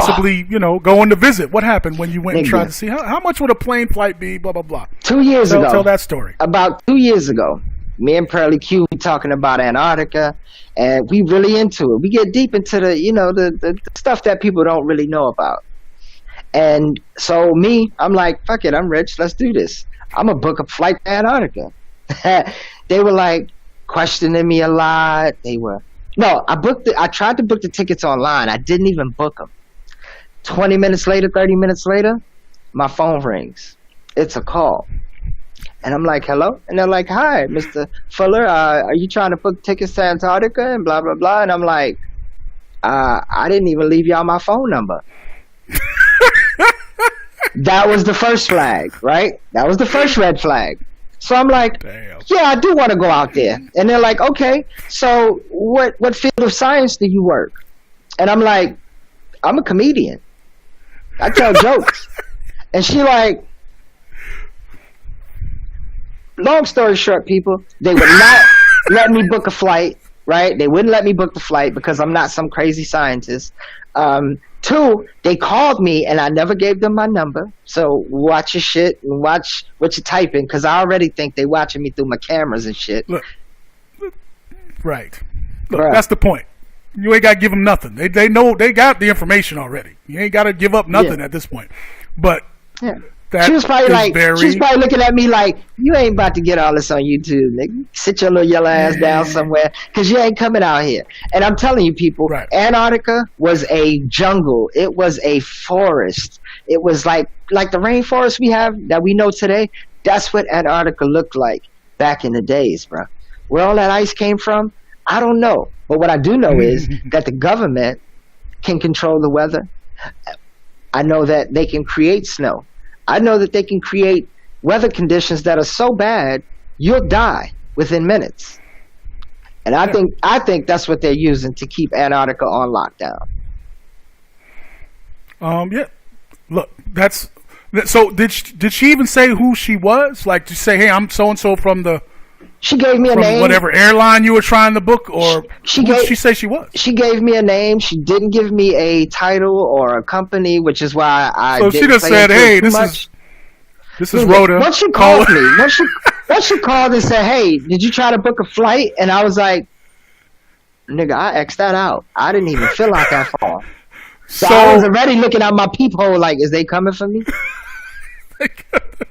possibly, going to visit. What happened when you went and tried to see how much would a plane flight be? Blah blah blah. 2 years ago. Tell that story. About 2 years ago, me and Pearlie Q talking about Antarctica, and we really into it. We get deep into the the stuff that people don't really know about. And so I'm like, fuck it, I'm rich. Let's do this. I'm gonna book a flight to Antarctica. They were like questioning me a lot. I tried to book the tickets online. I didn't even book them. 20 minutes later, 30 minutes later, my phone rings. It's a call. And I'm like, hello? And they're like, hi, Mr. Fuller, are you trying to book tickets to Antarctica and blah, blah, blah? And I'm like, I didn't even leave y'all my phone number. That was the first flag, right? That was the first red flag. So I'm like, damn. Yeah, I do want to go out there. And they're like, okay, so what field of science do you work? And I'm like, I'm a comedian. I tell jokes. And she like, long story short, people, they would not let me book a flight, right? They wouldn't let me book the flight because I'm not some crazy scientist. 2, they called me and I never gave them my number. So watch your shit and watch what you're typing because I already think they watching me through my cameras and shit. Look, right. Look, that's the point. You ain't got to give them nothing. They know they got the information already. You ain't got to give up nothing at this point. But she was probably like, she was probably looking at me like, you ain't about to get all this on YouTube, nigga. Sit your little yellow ass down somewhere because you ain't coming out here. And I'm telling you, people, Antarctica was a jungle. It was a forest. It was like the rainforest we have that we know today. That's what Antarctica looked like back in the days, bro. Where all that ice came from, I don't know. But what I do know is that the government can control the weather. I know that they can create snow. I know that they can create weather conditions that are so bad you'll die within minutes. And I think that's what they're using to keep Antarctica on lockdown. Yeah. Look, that's so. Did she even say who she was? Like to say, hey, I'm so and so from the. She gave me a name. Whatever airline you were trying to book, or who did she say she was? She gave me a name. She didn't give me a title or a company, which is why I. So she just said, "Hey, this is Rhoda." Once she called me, once she called and said, "Hey, did you try to book a flight?" And I was like, "Nigga, I X'd that out. I didn't even fill out that form." So I was already looking at my peephole, like, "Is they coming for me?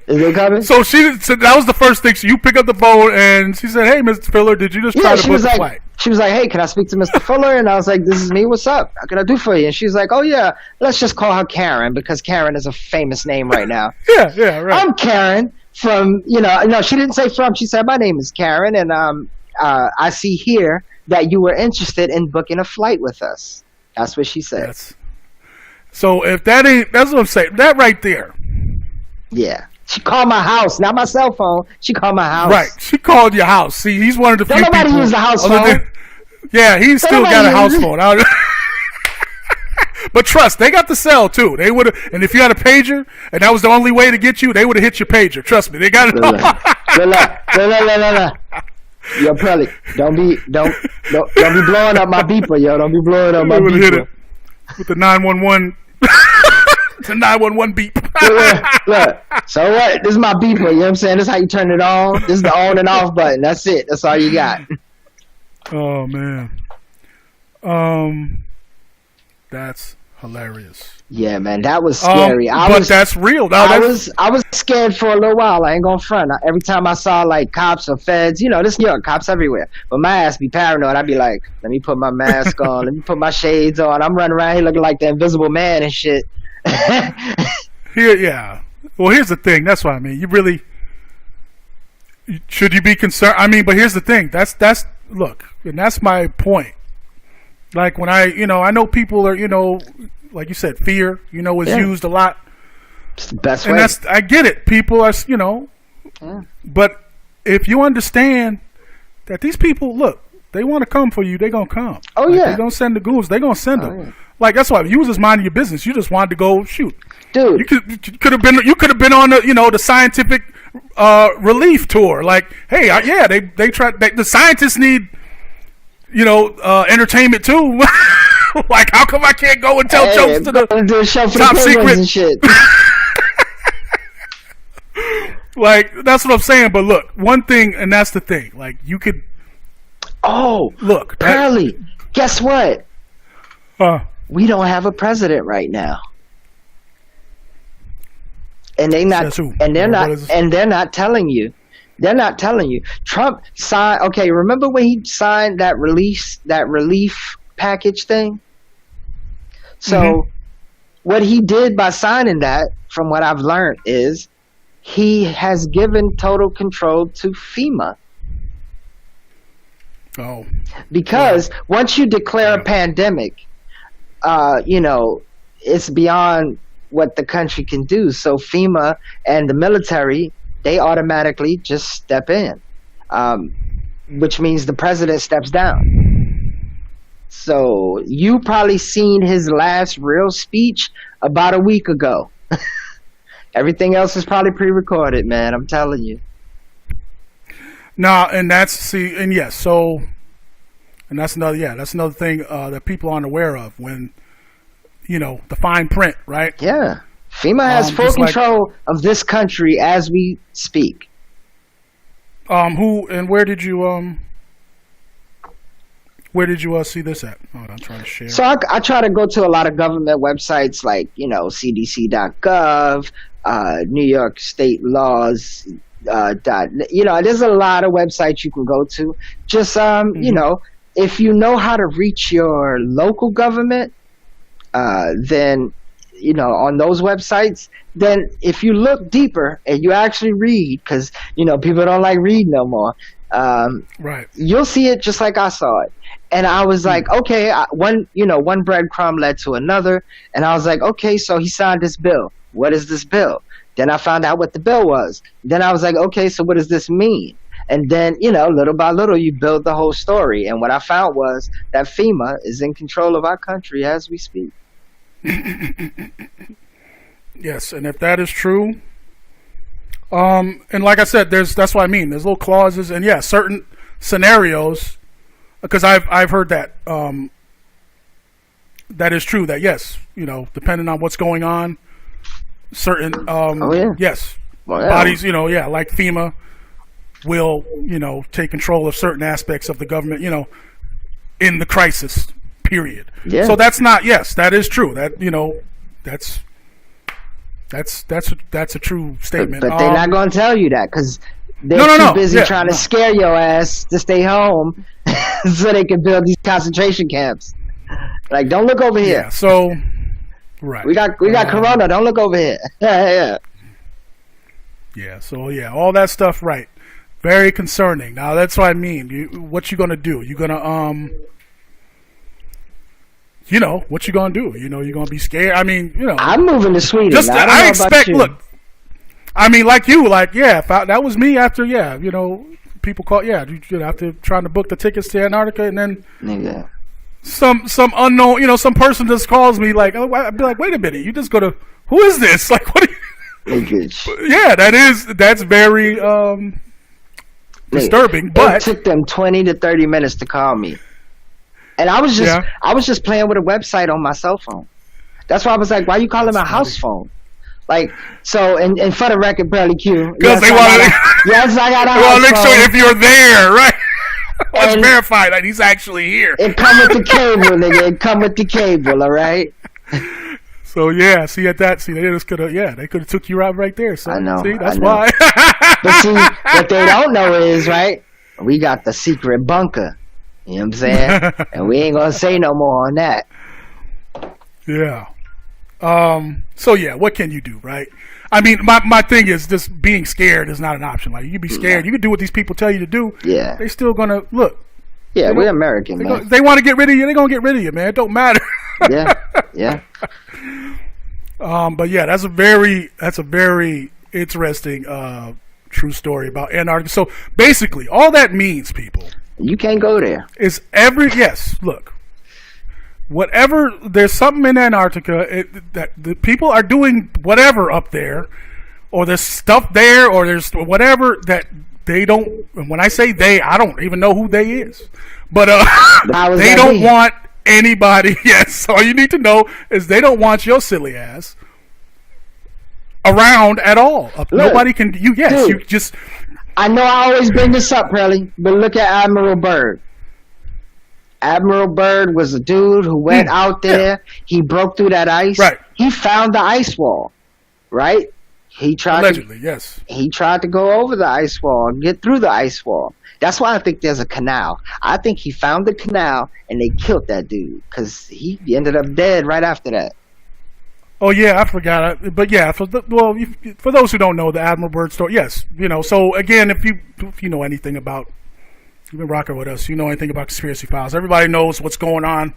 Is they coming?" So that was the first thing. So you pick up the phone and she said, "Hey, Mr. Fuller, did you just try to book a flight?" She was like, "Hey, can I speak to Mr. Fuller?" And I was like, "This is me. What's up? What can I do for you?" And she's like, "Oh yeah, let's just call her Karen because Karen is a famous name right now." yeah, right. I'm Karen from, no, she didn't say from. She said, "My name is Karen, and I see here that you were interested in booking a flight with us." That's what she said. So if that's what I'm saying. That right there. Yeah. She called my house, not my cell phone. She called my house. Right. She called your house. See, he's one of the few people. Nobody use the house phone. He's still got a house phone. But trust, they got the cell too. They would have, and if you had a pager, and that was the only way to get you, they would have hit your pager. Trust me, they got it. No. Yo, Pearlie, don't be blowing up my beeper, yo. Don't be blowing up my beeper. Hit it with the 911. The 911 beep. Look, so what? This is my beeper. You know what I'm saying? This is how you turn it on. This is the on and off button. That's it. That's all you got. Oh man. That's hilarious. Yeah, man, that was scary. That's real. I was scared for a little while. I ain't gonna front. Every time I saw like cops or feds, this New York, cops everywhere. But my ass be paranoid. I'd be like, let me put my mask on. Let me put my shades on. I'm running around here looking like the Invisible Man and shit. Yeah. Well, here's the thing. That's what I mean. Should you be concerned? I mean, but here's the thing. Look, and that's my point. Like when I know people are, like you said, fear, is used a lot. It's the best way. And I get it. People are, but if you understand that these people, look, they want to come for you, they're going to come. Oh, yeah. They're going to send the goons. They're going to send them. Yeah. Like, that's why you was just minding your business. You just wanted to go shoot. Dude. You could have been on the, the scientific relief tour. Like, hey, they tried, the scientists need, entertainment too. Like, how come I can't go and tell jokes to the do a show for top the secret and shit? Like, that's what I'm saying. But look, one thing, and that's the thing. Like, you could. Oh, look, Pearlie, guess what? We don't have a president right now, and they're not telling you. They're not telling you. Trump signed. Okay, remember when he signed that relief package thing? So, what he did by signing that, from what I've learned, is he has given total control to FEMA. Oh. Because once you declare a pandemic, it's beyond what the country can do. So FEMA and the military, they automatically just step in, which means the president steps down. So you probably seen his last real speech about a week ago. Everything else is probably pre-recorded, man. I'm telling you. No, and that's and that's another thing that people aren't aware of when, the fine print, right? Yeah. FEMA has full control of this country as we speak. Who and where did you see this at? Oh, I'm trying to share. So I try to go to a lot of government websites like, CDC.gov, New York State Laws, there's a lot of websites you can go to. Just, if you know how to reach your local government, then, on those websites, then if you look deeper and you actually read, because, people don't like reading no more, right, you'll see it just like I saw it. And I was like, okay, one breadcrumb led to another. And I was like, okay, so he signed this bill. What is this bill? Then I found out what the bill was. Then I was like, okay, so what does this mean? And then, little by little, you build the whole story. And what I found was that FEMA is in control of our country as we speak. Yes, and if that is true, and like I said, that's what I mean. There's little clauses, and certain scenarios, because I've heard that that is true. That yes, depending on what's going on, certain bodies, like FEMA will take control of certain aspects of the government, in the crisis period. Yeah. So that's not that is true. That that's a true statement. But they're not going to tell you that because they're too busy trying to scare your ass to stay home so they can build these concentration camps. Like, don't look over here. Yeah, so right. We got corona. Don't look over here. Yeah. Yeah, so all that stuff, right. Very concerning. Now that's what I mean. What you gonna do? You gonna what you gonna do? You're gonna be scared. I mean, I'm moving to Sweden. I expect. Look, I mean, if that was me after, people call, after trying to book the tickets to Antarctica, and then some unknown, some person just calls me like, I'd be like, wait a minute, you just go to, who is this? Like, what? Yeah, that's very disturbing. But it took them 20 to 30 minutes to call me. And I was just playing with a website on my cell phone. That's why I was like, why are you calling my house phone? Like, so, and for the record, Pearlie Q. Because they want to. Yes, I got a house phone. Make sure if you're there, right? Let's verify that he's actually here. It come with the cable, nigga. It come with the cable, all right? So, see, they just could have, they could have took you out right there. So, I know. See, that's why. But see, what they don't know is, right, we got the secret bunker. You know what I'm saying? And we ain't gonna say no more on that. Yeah. So what can you do, right? I mean, my thing is just being scared is not an option. Like, you can be scared. You can do what these people tell you to do. Yeah. They still gonna look. Yeah, we're American, man. They want to get rid of you. They're gonna get rid of you, man. It don't matter. Yeah. But that's a very interesting true story about Antarctica. So basically, all that means, people, you can't go there. Is look, whatever, there's something in Antarctica that the people are doing whatever up there, or there's stuff there, or there's whatever that they don't. And when I say they, I don't even know who they is, but they don't want anybody. Yes, all you need to know is they don't want your silly ass around at all. Look, nobody can. Dude, you just. I know I always bring this up, Pearlie, but look at Admiral Byrd. Admiral Byrd was a dude who went out there. Yeah. He broke through that ice. Right. He found the ice wall. Right. He tried allegedly, yes. He tried to go over the ice wall and get through the ice wall. That's why I think there's a canal. I think he found the canal and they killed that dude because he ended up dead right after that. Oh yeah, I forgot. But yeah, for those who don't know the Admiral Byrd story, yes, So again, if you know anything about, you've been rocking with us, you know anything about conspiracy files. Everybody knows what's going on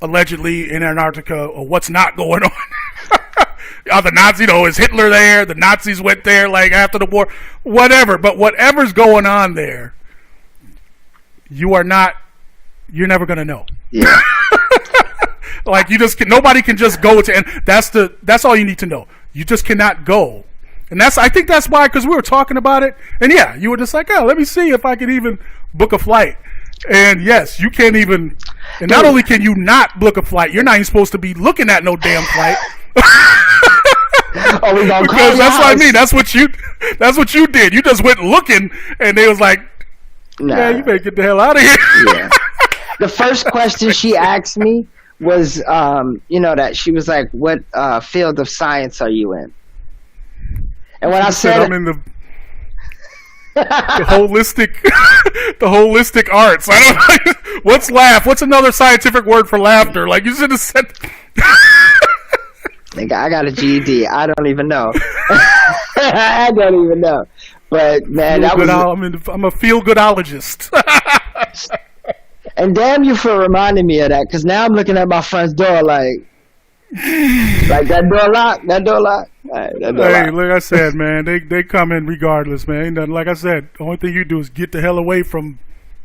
allegedly in Antarctica or what's not going on. Are the Nazis, is Hitler there? The Nazis went there like after the war, whatever. But whatever's going on there, you're never gonna know. Yeah. Like nobody can just go to, and that's all you need to know. You just cannot go, and I think that's why, because we were talking about it, and yeah, you were just like, oh, let me see if I can even book a flight, and yes, you can't even, and not only can you not book a flight, you're not even supposed to be looking at no damn flight. Oh, we gonna because that's what I mean. That's what you did. You just went looking, and they was like, "Nah, you better get the hell out of here." Yeah. The first question she asked me was, that she was like, "What field of science are you in?" And when I said I'm in the holistic, the holistic arts. I don't know. What's laugh? What's another scientific word for laughter? Like you should have said. Nigga, I got a GED. I don't even know. I don't even know. But man, I'm a feel-goodologist. And damn you for reminding me of that, because now I'm looking at my front door like that door locked. That door locked. Right, like I said, man, they come in regardless, man. Like I said, the only thing you do is get the hell away from.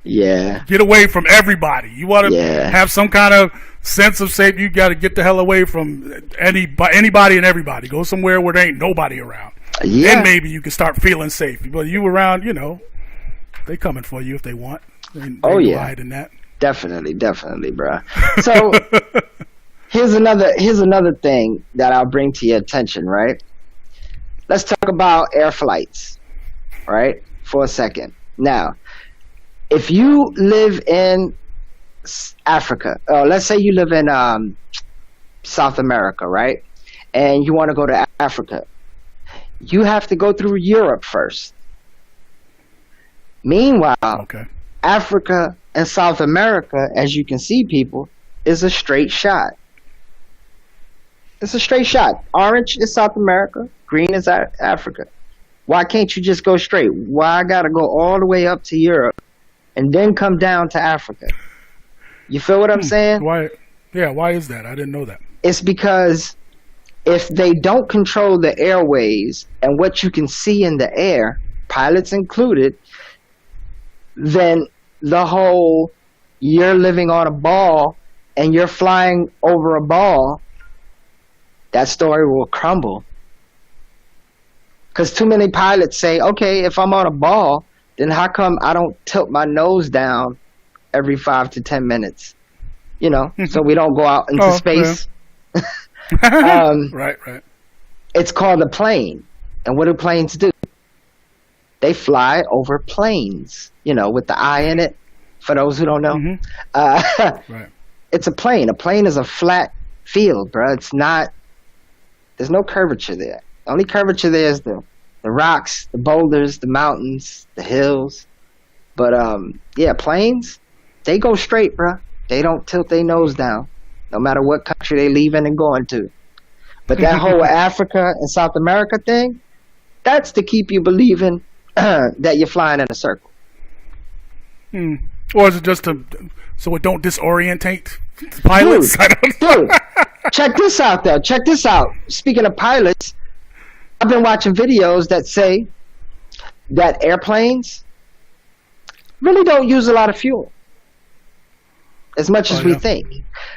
Yeah. Get away from everybody. You want to have some kind of sense of safety. You got to get the hell away from anybody and everybody. Go somewhere where there ain't nobody around. Yeah. Then maybe you can start feeling safe. But you around, they coming for you if they want. In that. Definitely, bro. So here's another thing that I'll bring to your attention, right? Let's talk about air flights, right? For a second. Now, if you live in Africa, let's say you live in South America, right? And you want to go to Africa, you have to go through Europe first. Meanwhile, Africa and South America, as you can see, people, is a straight shot. It's a straight shot. Orange is South America, green is Africa. Why can't you just go straight? Why I gotta go all the way up to Europe and then come down to Africa? You feel what I'm saying? Why? Yeah, why is that? I didn't know that. It's because if they don't control the airways and what you can see in the air, pilots included, then the whole you're living on a ball and you're flying over a ball, that story will crumble. Because too many pilots say, okay, if I'm on a ball, then how come I don't tilt my nose down every 5 to 10 minutes? So we don't go out into space. Yeah. Right. It's called a plane. And what do planes do? They fly over plains, with the I in it, for those who don't know. Mm-hmm. Right. It's a plane. A plane is a flat field, bro. It's not, there's no curvature there. The only curvature there is the rocks, the boulders, the mountains, the hills. But, planes, they go straight, bro. They don't tilt their nose down, no matter what country they leaving and going to. But that whole Africa and South America thing, that's to keep you believing that you're flying in a circle. Or is it just so it don't disorientate pilots? Dude, check this out, though. Check this out. Speaking of pilots, I've been watching videos that say that airplanes really don't use a lot of fuel, as much as we think.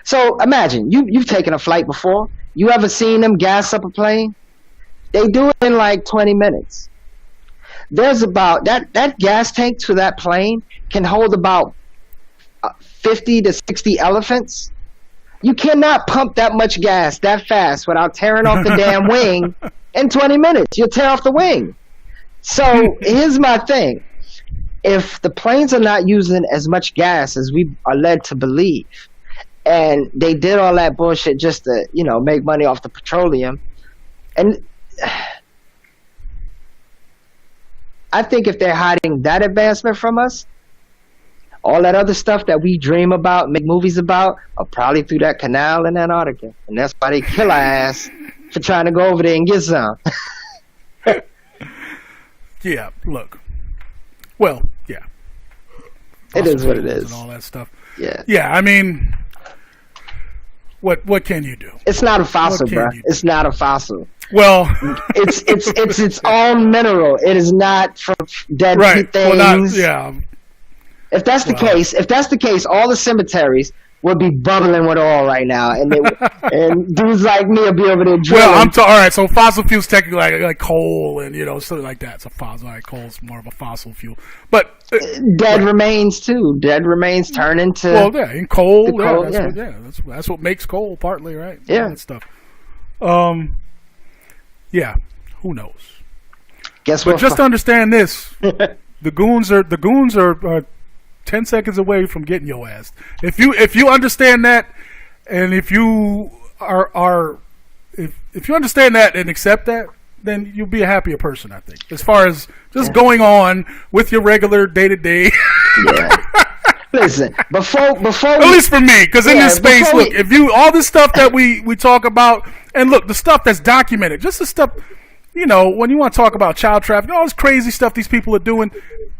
So imagine, you've taken a flight before. You ever seen them gas up a plane? They do it in like 20 minutes. There's about, that gas tank to that plane can hold about 50 to 60 elephants. You cannot pump that much gas that fast without tearing off the damn wing in 20 minutes. You'll tear off the wing. So here's my thing. If the planes are not using as much gas as we are led to believe, and they did all that bullshit just to, make money off the petroleum, and I think if they're hiding that advancement from us, all that other stuff that we dream about, make movies about, are probably through that canal in Antarctica. And that's why they kill our ass for trying to go over there and get some. Yeah, look. Well, yeah. It is what it is. And all that stuff. Yeah. Yeah, I mean, what can you do? It's not a fossil, bro. It's not a fossil. Well, it's its own mineral. It is not from dead things. Well, not, yeah. If that's the case, all the cemeteries would be bubbling with oil right now, and dudes like me will be over there drilling. Well, all right. So fossil fuels technically like coal and something like that. It's a fossil. All right, coal's more of a fossil fuel, but dead remains too. Dead remains turn into and coal. That's what makes coal partly, right? Yeah, all that stuff. Yeah, who knows? Guess what? But just understand this: the goons are 10 seconds away from getting your ass. If you understand that, and if you if you understand that and accept that, then you'll be a happier person, I think. As far as just going on with your regular day-to-day. Yeah. Listen, before at least for me, because in this space, look, if you all this stuff that we talk about, and look, the stuff that's documented, just the stuff, when you want to talk about child trafficking, all this crazy stuff these people are doing,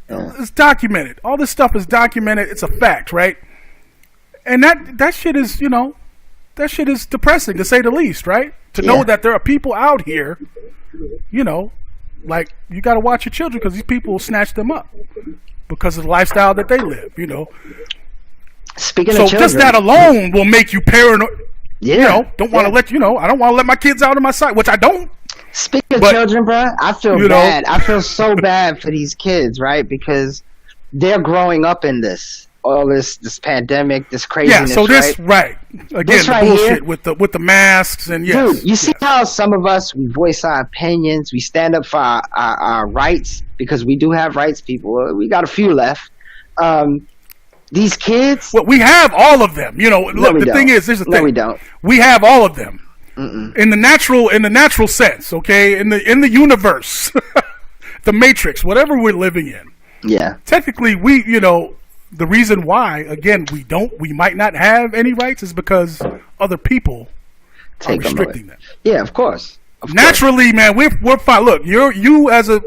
it's documented. All this stuff is documented. It's a fact, right? And that shit is, that shit is depressing to say the least, right? To know that there are people out here, like you got to watch your children because these people will snatch them up because of the lifestyle that they live, Speaking of children, just that alone will make you paranoid. Yeah, don't want to let I don't want to let my kids out of my sight, which I don't. Speaking of children, bro, I feel bad. I feel so bad for these kids, right? Because they're growing up in all this pandemic, this craziness. Yeah, so this again, this the right bullshit here, with the masks and dude, you see how some of us, we voice our opinions, we stand up for our rights, because we do have rights, people. We got a few left. These kids, well, we have all of them. Look, the thing is, there's the thing. No, we don't. We have all of them. Mm-mm. In the natural sense, okay, in the universe, the matrix, whatever we're living in. Yeah. Technically, the reason why, again, we might not have any rights is because other people are restricting them. Yeah, of course. Naturally, man, we're fine. Look, you as a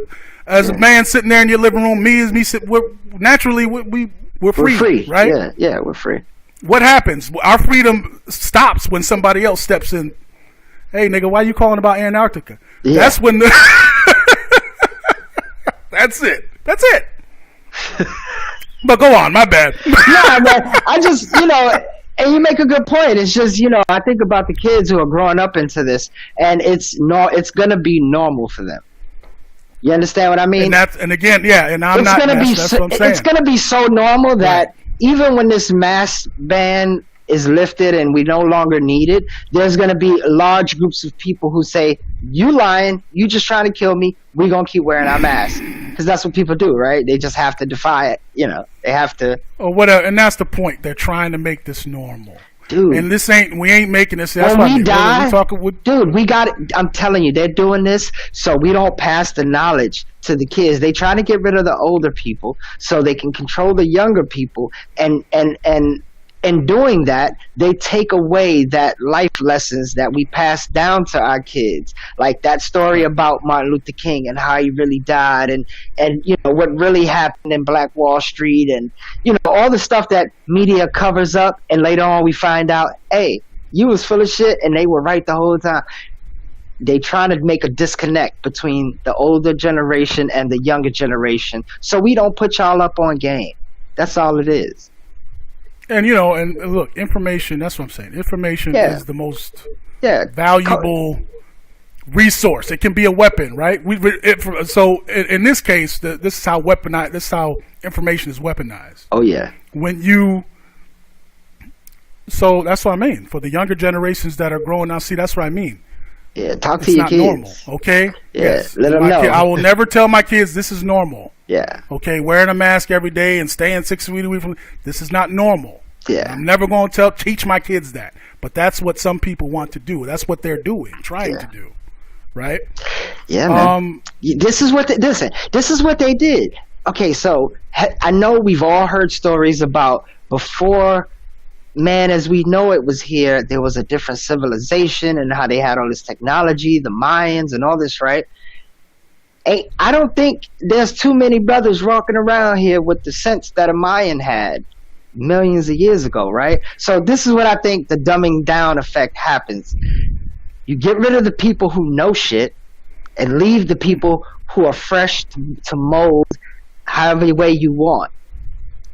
man sitting there in your living room, me we're naturally we're free, right? Yeah, we're free. What happens? Our freedom stops when somebody else steps in. Hey, nigga, why you calling about Antarctica? Yeah. That's when That's it. But go on, my bad. No, man, I just, and you make a good point. It's just, I think about the kids who are growing up into this, and it's gonna be normal for them. You understand what I mean? And again, yeah, and I'm not. That's what I'm saying. It's gonna be so normal that even when this mask ban is lifted and we no longer need it, there's going to be large groups of people who say, you lying, you just trying to kill me, we're going to keep wearing our masks. Because that's what people do, right? They just have to defy it. They have to. Or whatever. And that's the point. They're trying to make this normal. Dude. And we ain't making this. That's when we die, dude, we got it. I'm telling you, they're doing this so we don't pass the knowledge to the kids. They trying to get rid of the older people so they can control the younger people, and in doing that, they take away that life lessons that we pass down to our kids, like that story about Martin Luther King and how he really died, and what really happened in Black Wall Street, and all the stuff that media covers up, and later on we find out, hey, you was full of shit, and they were right the whole time. They trying to make a disconnect between the older generation and the younger generation, so we don't put y'all up on game. That's all it is. And and look, information. That's what I'm saying. Information is the most valuable resource. It can be a weapon, right? So in this case, this is how weaponized. This is how information is weaponized. Oh yeah. When you So that's what I mean. For the younger generations that are growing now, see, that's what I mean. Yeah, talk to It's your not kids. normal, okay? Yeah, Yes. let them know. I will never tell my kids this is normal. Yeah, Okay, wearing a mask every day and staying 6 feet away from this is not normal. yeah, I'm never going to teach my kids that. But that's what some people want to do. That's what they're doing, trying to do. Right? yeah, man. This is what this is what they did. Okay, so I know we've all heard stories about before man as we know it was here, there was a different civilization and how they had all this technology, the Mayans and all this, right? Hey, I don't think there's too many brothers walking around here with the sense that a Mayan had millions of years ago, right? So this is what I think the dumbing down effect happens. You get rid of the people who know shit and leave the people who are fresh to mold however way you want.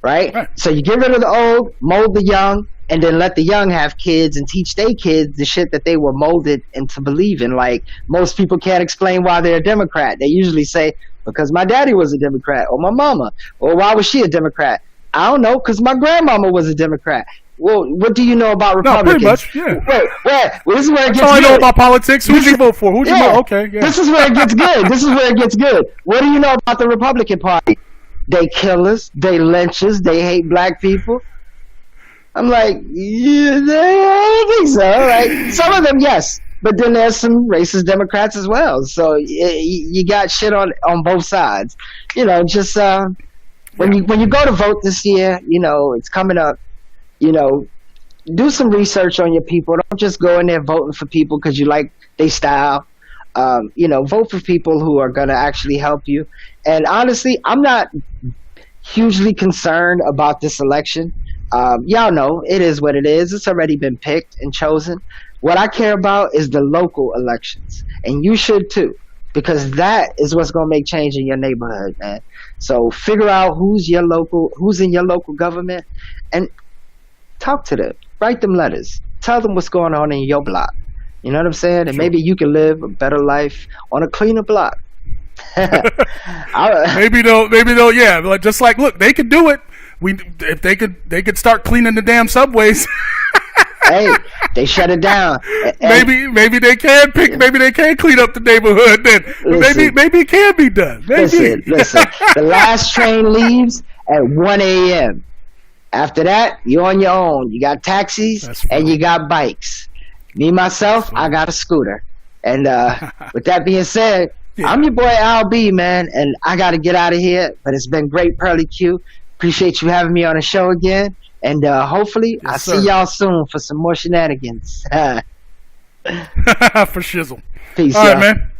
Right? So you get rid of the old, mold the young, and then let the young have kids and teach their kids the shit that they were molded into believing. Like, most people can't explain why they're a Democrat. They usually say, because my daddy was a Democrat, or my mama, or why was she a Democrat? I don't know, because my grandmama was a Democrat. Well, what do you know about Republicans? No, pretty much, yeah. Wait, well, this is where it gets That's all I good. know about politics. Who'd you vote for? Who'd you vote? Okay, yeah. This is where it gets good. This is where it gets good. What do you know about the Republican Party? They killers, they lynchers, they hate black people. I'm like, yeah, I don't think so. Like, some of them, yes, but then there's some racist Democrats as well. So you got shit on both sides. You know, just when you go to vote this year, you know it's coming up. You know, do some research on your people. Don't just go in there voting for people because you like their style. You know, vote for people who are going to actually help you. And honestly, I'm not hugely concerned about this election. Y'all know it is what it is. It's already been picked and chosen. What I care about is the local elections, and you should too, because that is what's going to make change in your neighborhood, man. So figure out who's in your local government, and talk to them. Write them letters. Tell them what's going on in your block. You know what I'm saying? And maybe you can live a better life on a cleaner block. maybe they'll, yeah. Like, just like, look, they could do it. If they could start cleaning the damn subways. Hey, they shut it down. Maybe they can maybe they can clean up the neighborhood then. Maybe it can be done. Maybe. Listen. The last train leaves at 1 a.m. After that, you're on your own. You got taxis and you got bikes. Me, myself, I got a scooter. And with that being said, I'm your boy Albee, man, and I got to get out of here. But it's been great, Pearlie Q. Appreciate you having me on the show again. And hopefully I'll see y'all soon for some more shenanigans. For shizzle. Peace, all right, y'all. man.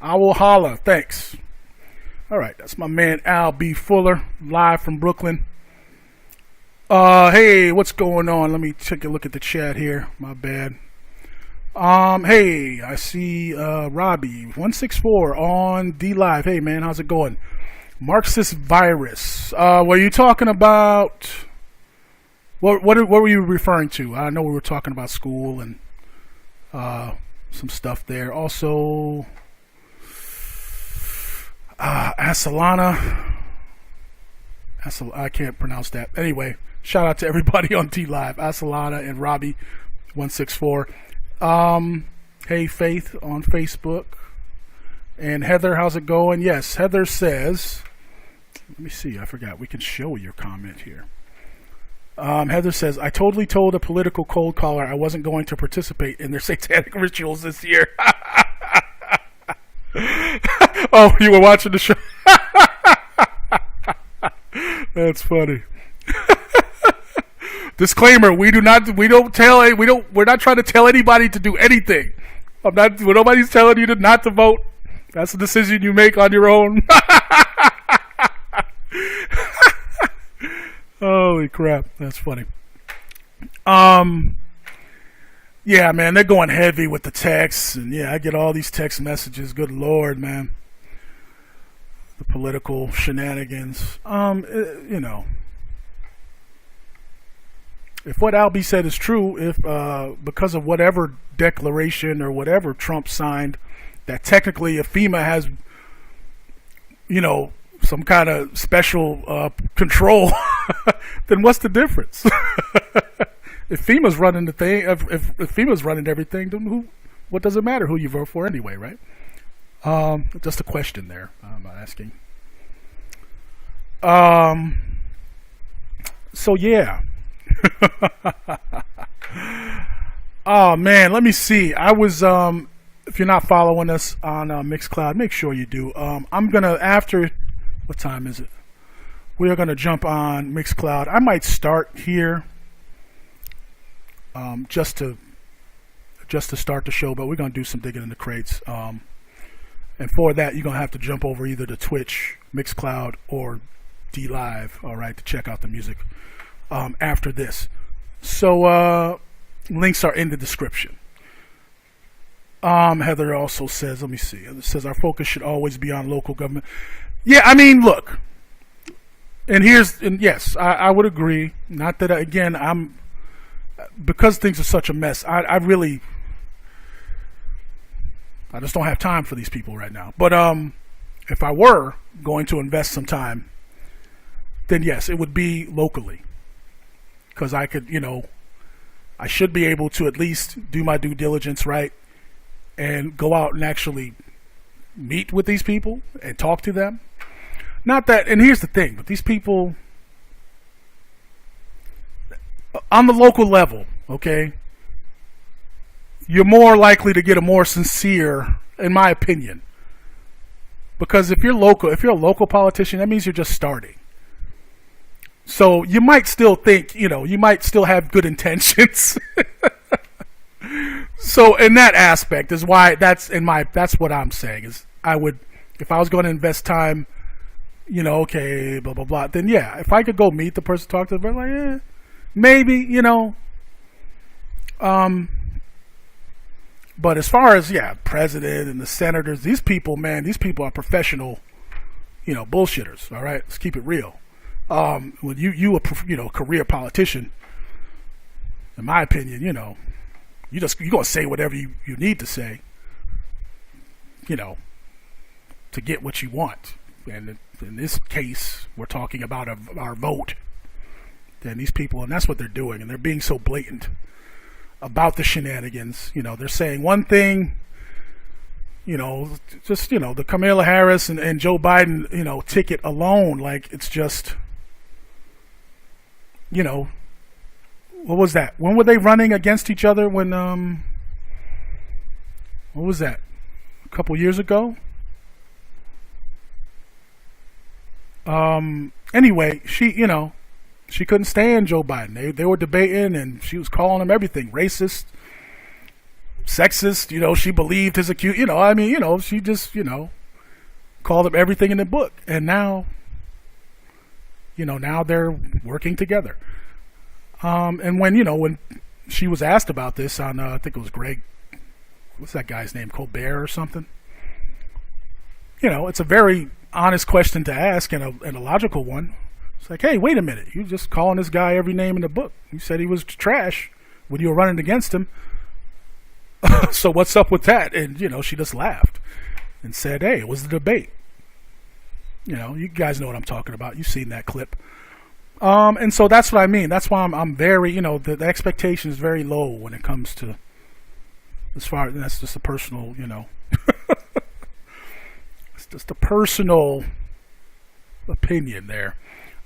I will holla. Thanks. All right, that's my man Albee Fuller, live from Brooklyn. Hey, what's going on? Let me take a look at the chat here. My bad. Hey, I see Robbie 164 on D Live. Hey, man, how's it going? Marxist virus. Were you talking about? What were you referring to? I know we were talking about school and some stuff there. Also, Asalana. I can't pronounce that. Anyway, shout out to everybody on T Live. Asalana and Robbie 164. Hey, Faith on Facebook. And Heather, how's it going? Yes, Heather says, let me see, I forgot. We can show your comment here. Heather says, I totally told a political cold caller I wasn't going to participate in their satanic rituals this year. Oh, you were watching the show? That's funny. Disclaimer: we're not trying to tell anybody to do anything. Nobody's telling you not to vote. That's a decision you make on your own. Holy crap, that's funny. Yeah, man, they're going heavy with the texts, and yeah, I get all these text messages. Good Lord, man. The political shenanigans. You know, if what Albee said is true, if because of whatever declaration or whatever Trump signed, that technically if FEMA has, you know, some kind of special control, then what's the difference? If FEMA's running the thing, if FEMA's running everything, then what does it matter who you vote for anyway, right? Just a question there I'm asking. So yeah. Oh man, let me see. I was if you're not following us on Mixcloud, make sure you do. I'm gonna after what time is it? We are gonna jump on Mixcloud. I might start here just to start the show, but we're gonna do some digging in the crates. And for that, you're gonna have to jump over either to Twitch, Mixcloud, or D Live, all right, to check out the music after this. So links are in the description. Heather also says, let me see. It says our focus should always be on local government. Yeah, I mean, look, and yes, I would agree. Not that again, because things are such a mess. I just don't have time for these people right now. But if I were going to invest some time, then yes, it would be locally. Because I could, I should be able to at least do my due diligence, right? And go out and actually meet with these people and talk to them. Not that, and here's the thing, but these people, on the local level, okay, you're more likely to get a more sincere, in my opinion. Because if you're a local politician, that means you're just starting. So you might still think, you might still have good intentions. So in that aspect is why that's what I'm saying is I would, if I was going to invest time, okay, blah, blah, blah, then yeah, if I could go meet the person, talk to them, like, yeah, maybe, but as far as, president and the senators, these people are professional, bullshitters. All right. Let's keep it real. When you a career politician, in my opinion, you're going to say whatever you need to say, to get what you want. And in this case, we're talking about our vote. And these people, and that's what they're doing. And they're being so blatant about the shenanigans. They're saying one thing, just, the Kamala Harris and Joe Biden, ticket alone, like it's just, what was that? When were they running against each other? When, what was that? A couple years ago? Anyway, she couldn't stand Joe Biden. They were debating, and she was calling him everything: racist, sexist. She believed his accused. She just called him everything in the book. And now, now they're working together. And when she was asked about this on, I think it was Greg, what's that guy's name, Colbert or something? It's a very honest question to ask and a logical one. It's like, hey, wait a minute. You're just calling this guy every name in the book. You said he was trash when you were running against him. So what's up with that? And, she just laughed and said, hey, it was the debate. You guys know what I'm talking about. You've seen that clip. And so that's what I mean. That's why I'm very, the expectation is very low when it comes to, as far as, that's just a personal, it's just a personal opinion there.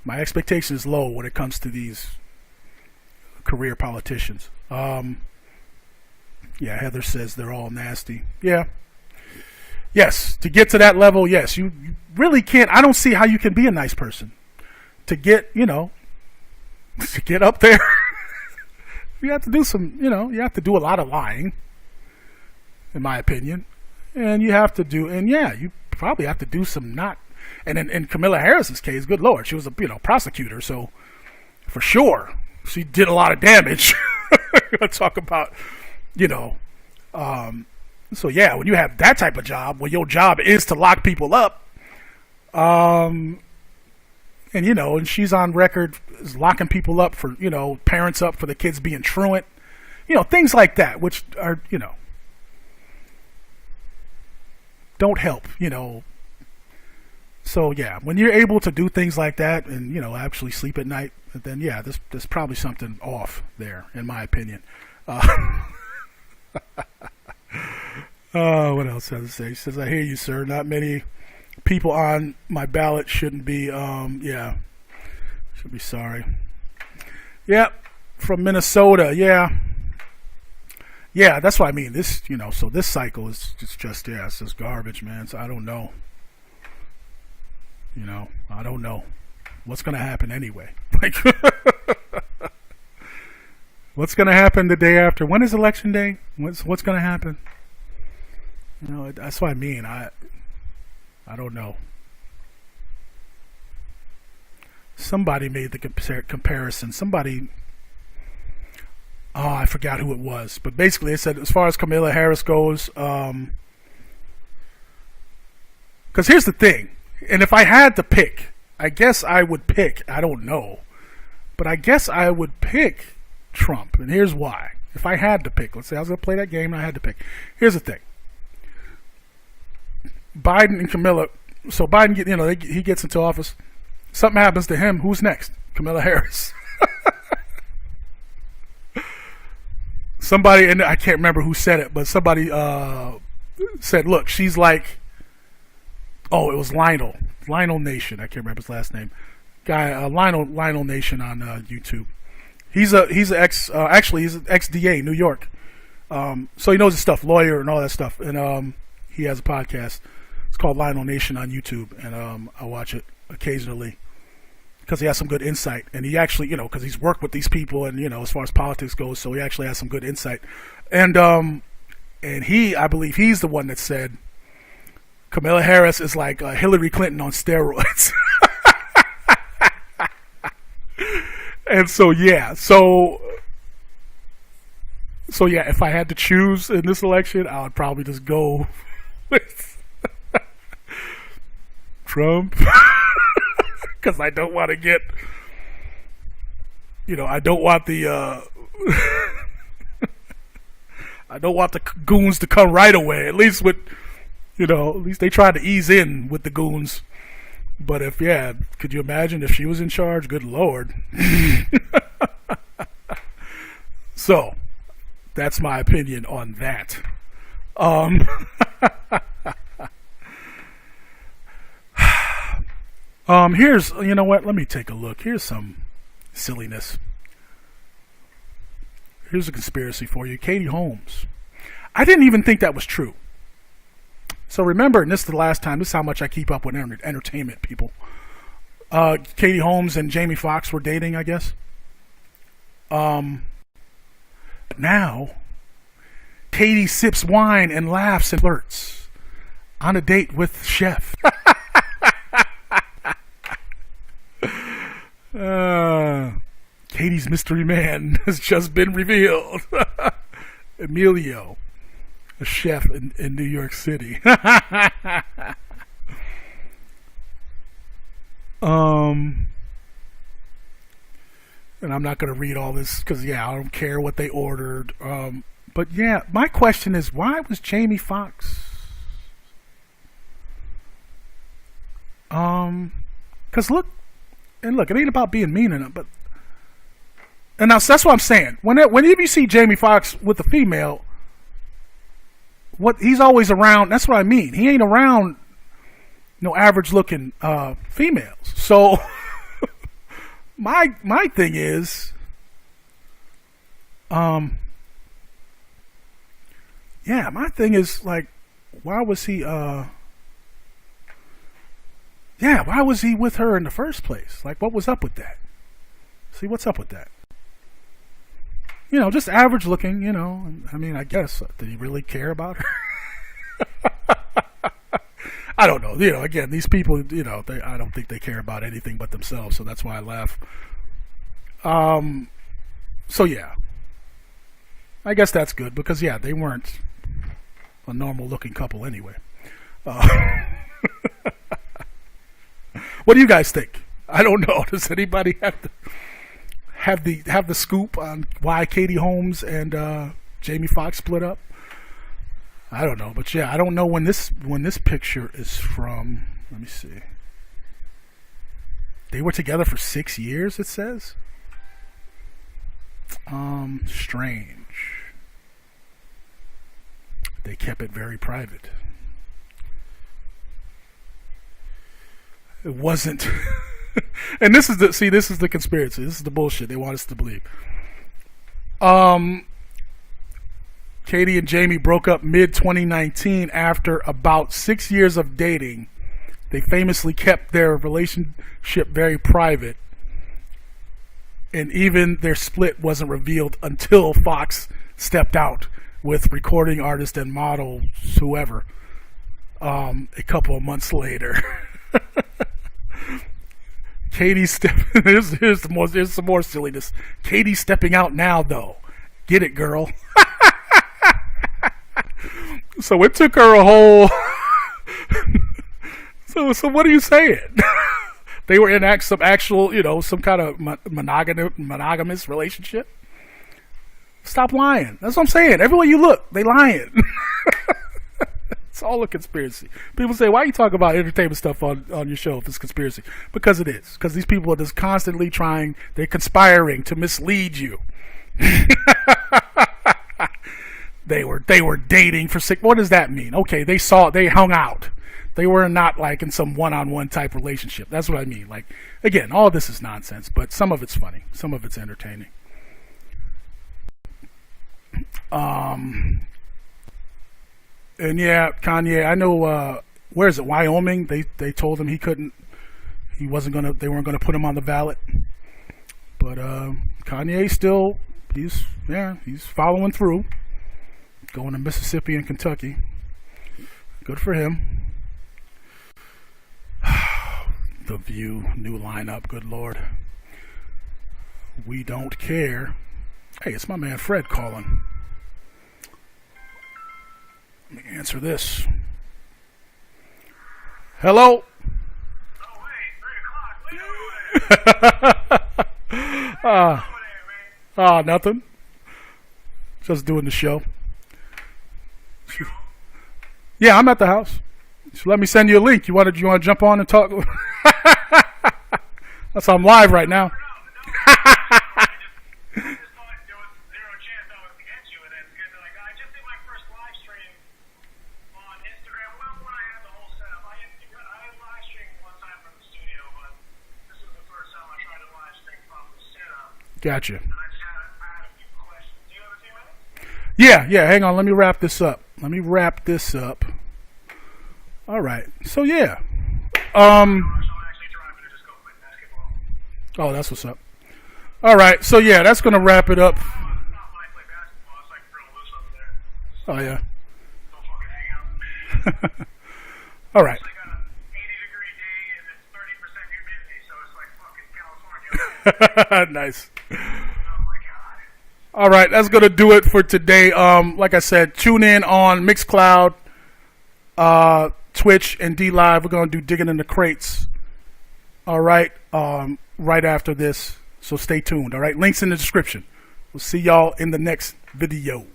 My expectation is low when it comes to these career politicians. Heather says they're all nasty. Yeah. Yes, to get to that level, yes, you really can't. I don't see how you can be a nice person. To get, to get up there, you have to do some, you have to do a lot of lying, in my opinion. And you have to do, you probably have to do some not. And in Kamala Harris's case, good Lord, she was a prosecutor, so for sure she did a lot of damage. Talk about, so yeah, when you have that type of job, where your job is to lock people up, and and she's on record as locking people up for, parents up for the kids being truant, things like that, which are, don't help, So yeah, when you're able to do things like that and actually sleep at night, then yeah, there's probably something off there, in my opinion. What else has to say? He says, "I hear you, sir. Not many people on my ballot shouldn't be. Should be sorry." Yep, from Minnesota. Yeah, that's what I mean. This, so this cycle is it's just garbage, man. So I don't know. I don't know what's going to happen anyway. Like, what's going to happen the day after? When is election day? What's going to happen? That's what I mean. I don't know. Somebody made the comparison. I forgot who it was, but basically they said as far as Kamala Harris goes, because here's the thing, and if I had to pick, I guess I would pick, I don't know, but I guess I would pick Trump, and here's why. If I had to pick, let's say I was going to play that game and I had to pick. Here's the thing. Biden and Kamala, so Biden, he gets into office, something happens to him, who's next? Kamala Harris. Somebody, and I can't remember who said it, but somebody said, look, she's like, it was Lionel Nation. I can't remember his last name. Guy, Lionel Nation on YouTube. He's an ex-DA, New York. So he knows his stuff, lawyer and all that stuff. And he has a podcast. It's called Lionel Nation on YouTube, and I watch it occasionally because he has some good insight. And he actually, because he's worked with these people, and as far as politics goes, so he actually has some good insight. And I believe he's the one that said Kamala Harris is like Hillary Clinton on steroids. And so yeah, if I had to choose in this election, I would probably just go with Trump, because I don't want to get, I don't want the I don't want the goons to come right away. At least with, at least they tried to ease in with the goons. But could you imagine if she was in charge? Good Lord. So, that's my opinion on that. Here's, let me take a look. Here's some silliness. Here's a conspiracy for you. Katie Holmes. I didn't even think that was true. So remember, and this is the last time, this is how much I keep up with entertainment people. Katie Holmes and Jamie Foxx were dating, I guess. Now, Katie sips wine and laughs and flirts on a date with Chef. Katie's mystery man has just been revealed. Emilio, a chef in New York City. And I'm not going to read all this because, I don't care what they ordered. But, my question is, why was Jamie Foxx? Because look, it ain't about being mean enough, but... And now, that's what I'm saying. Whenever you see Jamie Foxx with a female, he's always around. That's what I mean. He ain't around no average-looking females. So, my thing is, my thing is like, why was he? Why was he with her in the first place? Like, what was up with that? See, what's up with that? Just average looking, I mean, I guess, did he really care about her? I don't know. Again, these people, I don't think they care about anything but themselves, so that's why I laugh. So, I guess that's good, because, they weren't a normal looking couple anyway. What do you guys think? I don't know. Does anybody have the scoop on why Katie Holmes and Jamie Foxx split up? I don't know, but I don't know when this picture is from. Let me see. They were together for 6 years, it says. Strange. They kept it very private. It wasn't. And this is the conspiracy. This is the bullshit they want us to believe. Katie and Jamie broke up mid-2019 after about 6 years of dating. They famously kept their relationship very private. And even their split wasn't revealed until Fox stepped out with recording artist and model whoever a couple of months later. Here's some more silliness. Katie stepping out now, though. Get it, girl. So it took her a whole. So what are you saying? They were in some actual, some kind of monogamous relationship. Stop lying. That's what I'm saying. Everywhere you look, they lying. It's all a conspiracy. People say, why you talk about entertainment stuff on your show if it's conspiracy? Because it is. Because these people are just constantly they're conspiring to mislead you. They were dating for 6. What does that mean? Okay, they hung out. They were not like in some one-on-one type relationship. That's what I mean. Like, again, all this is nonsense, but some of it's funny. Some of it's entertaining. And yeah, Kanye, I know, where is it? Wyoming? They told him they weren't gonna put him on the ballot. But Kanye still, he's following through. Going to Mississippi and Kentucky. Good for him. The View, new lineup, good Lord. We don't care. Hey, it's my man Fred calling. Let me answer this. Hello? Oh, wait, 3 o'clock. What are you doing? Nothing. Just doing the show. Yeah, I'm at the house. So let me send you a link. You want to jump on and talk? That's how I'm live right now. Gotcha. Yeah. Hang on. Let me wrap this up. All right. So yeah. Oh, that's what's up. All right. So yeah, that's gonna wrap it up. Oh yeah. All right. Nice. All right, that's gonna do it for today. Like I said, tune in on Mixcloud, Twitch, and D Live. We're gonna do Digging in the Crates. All right, right after this. So stay tuned. All right, links in the description. We'll see y'all in the next video.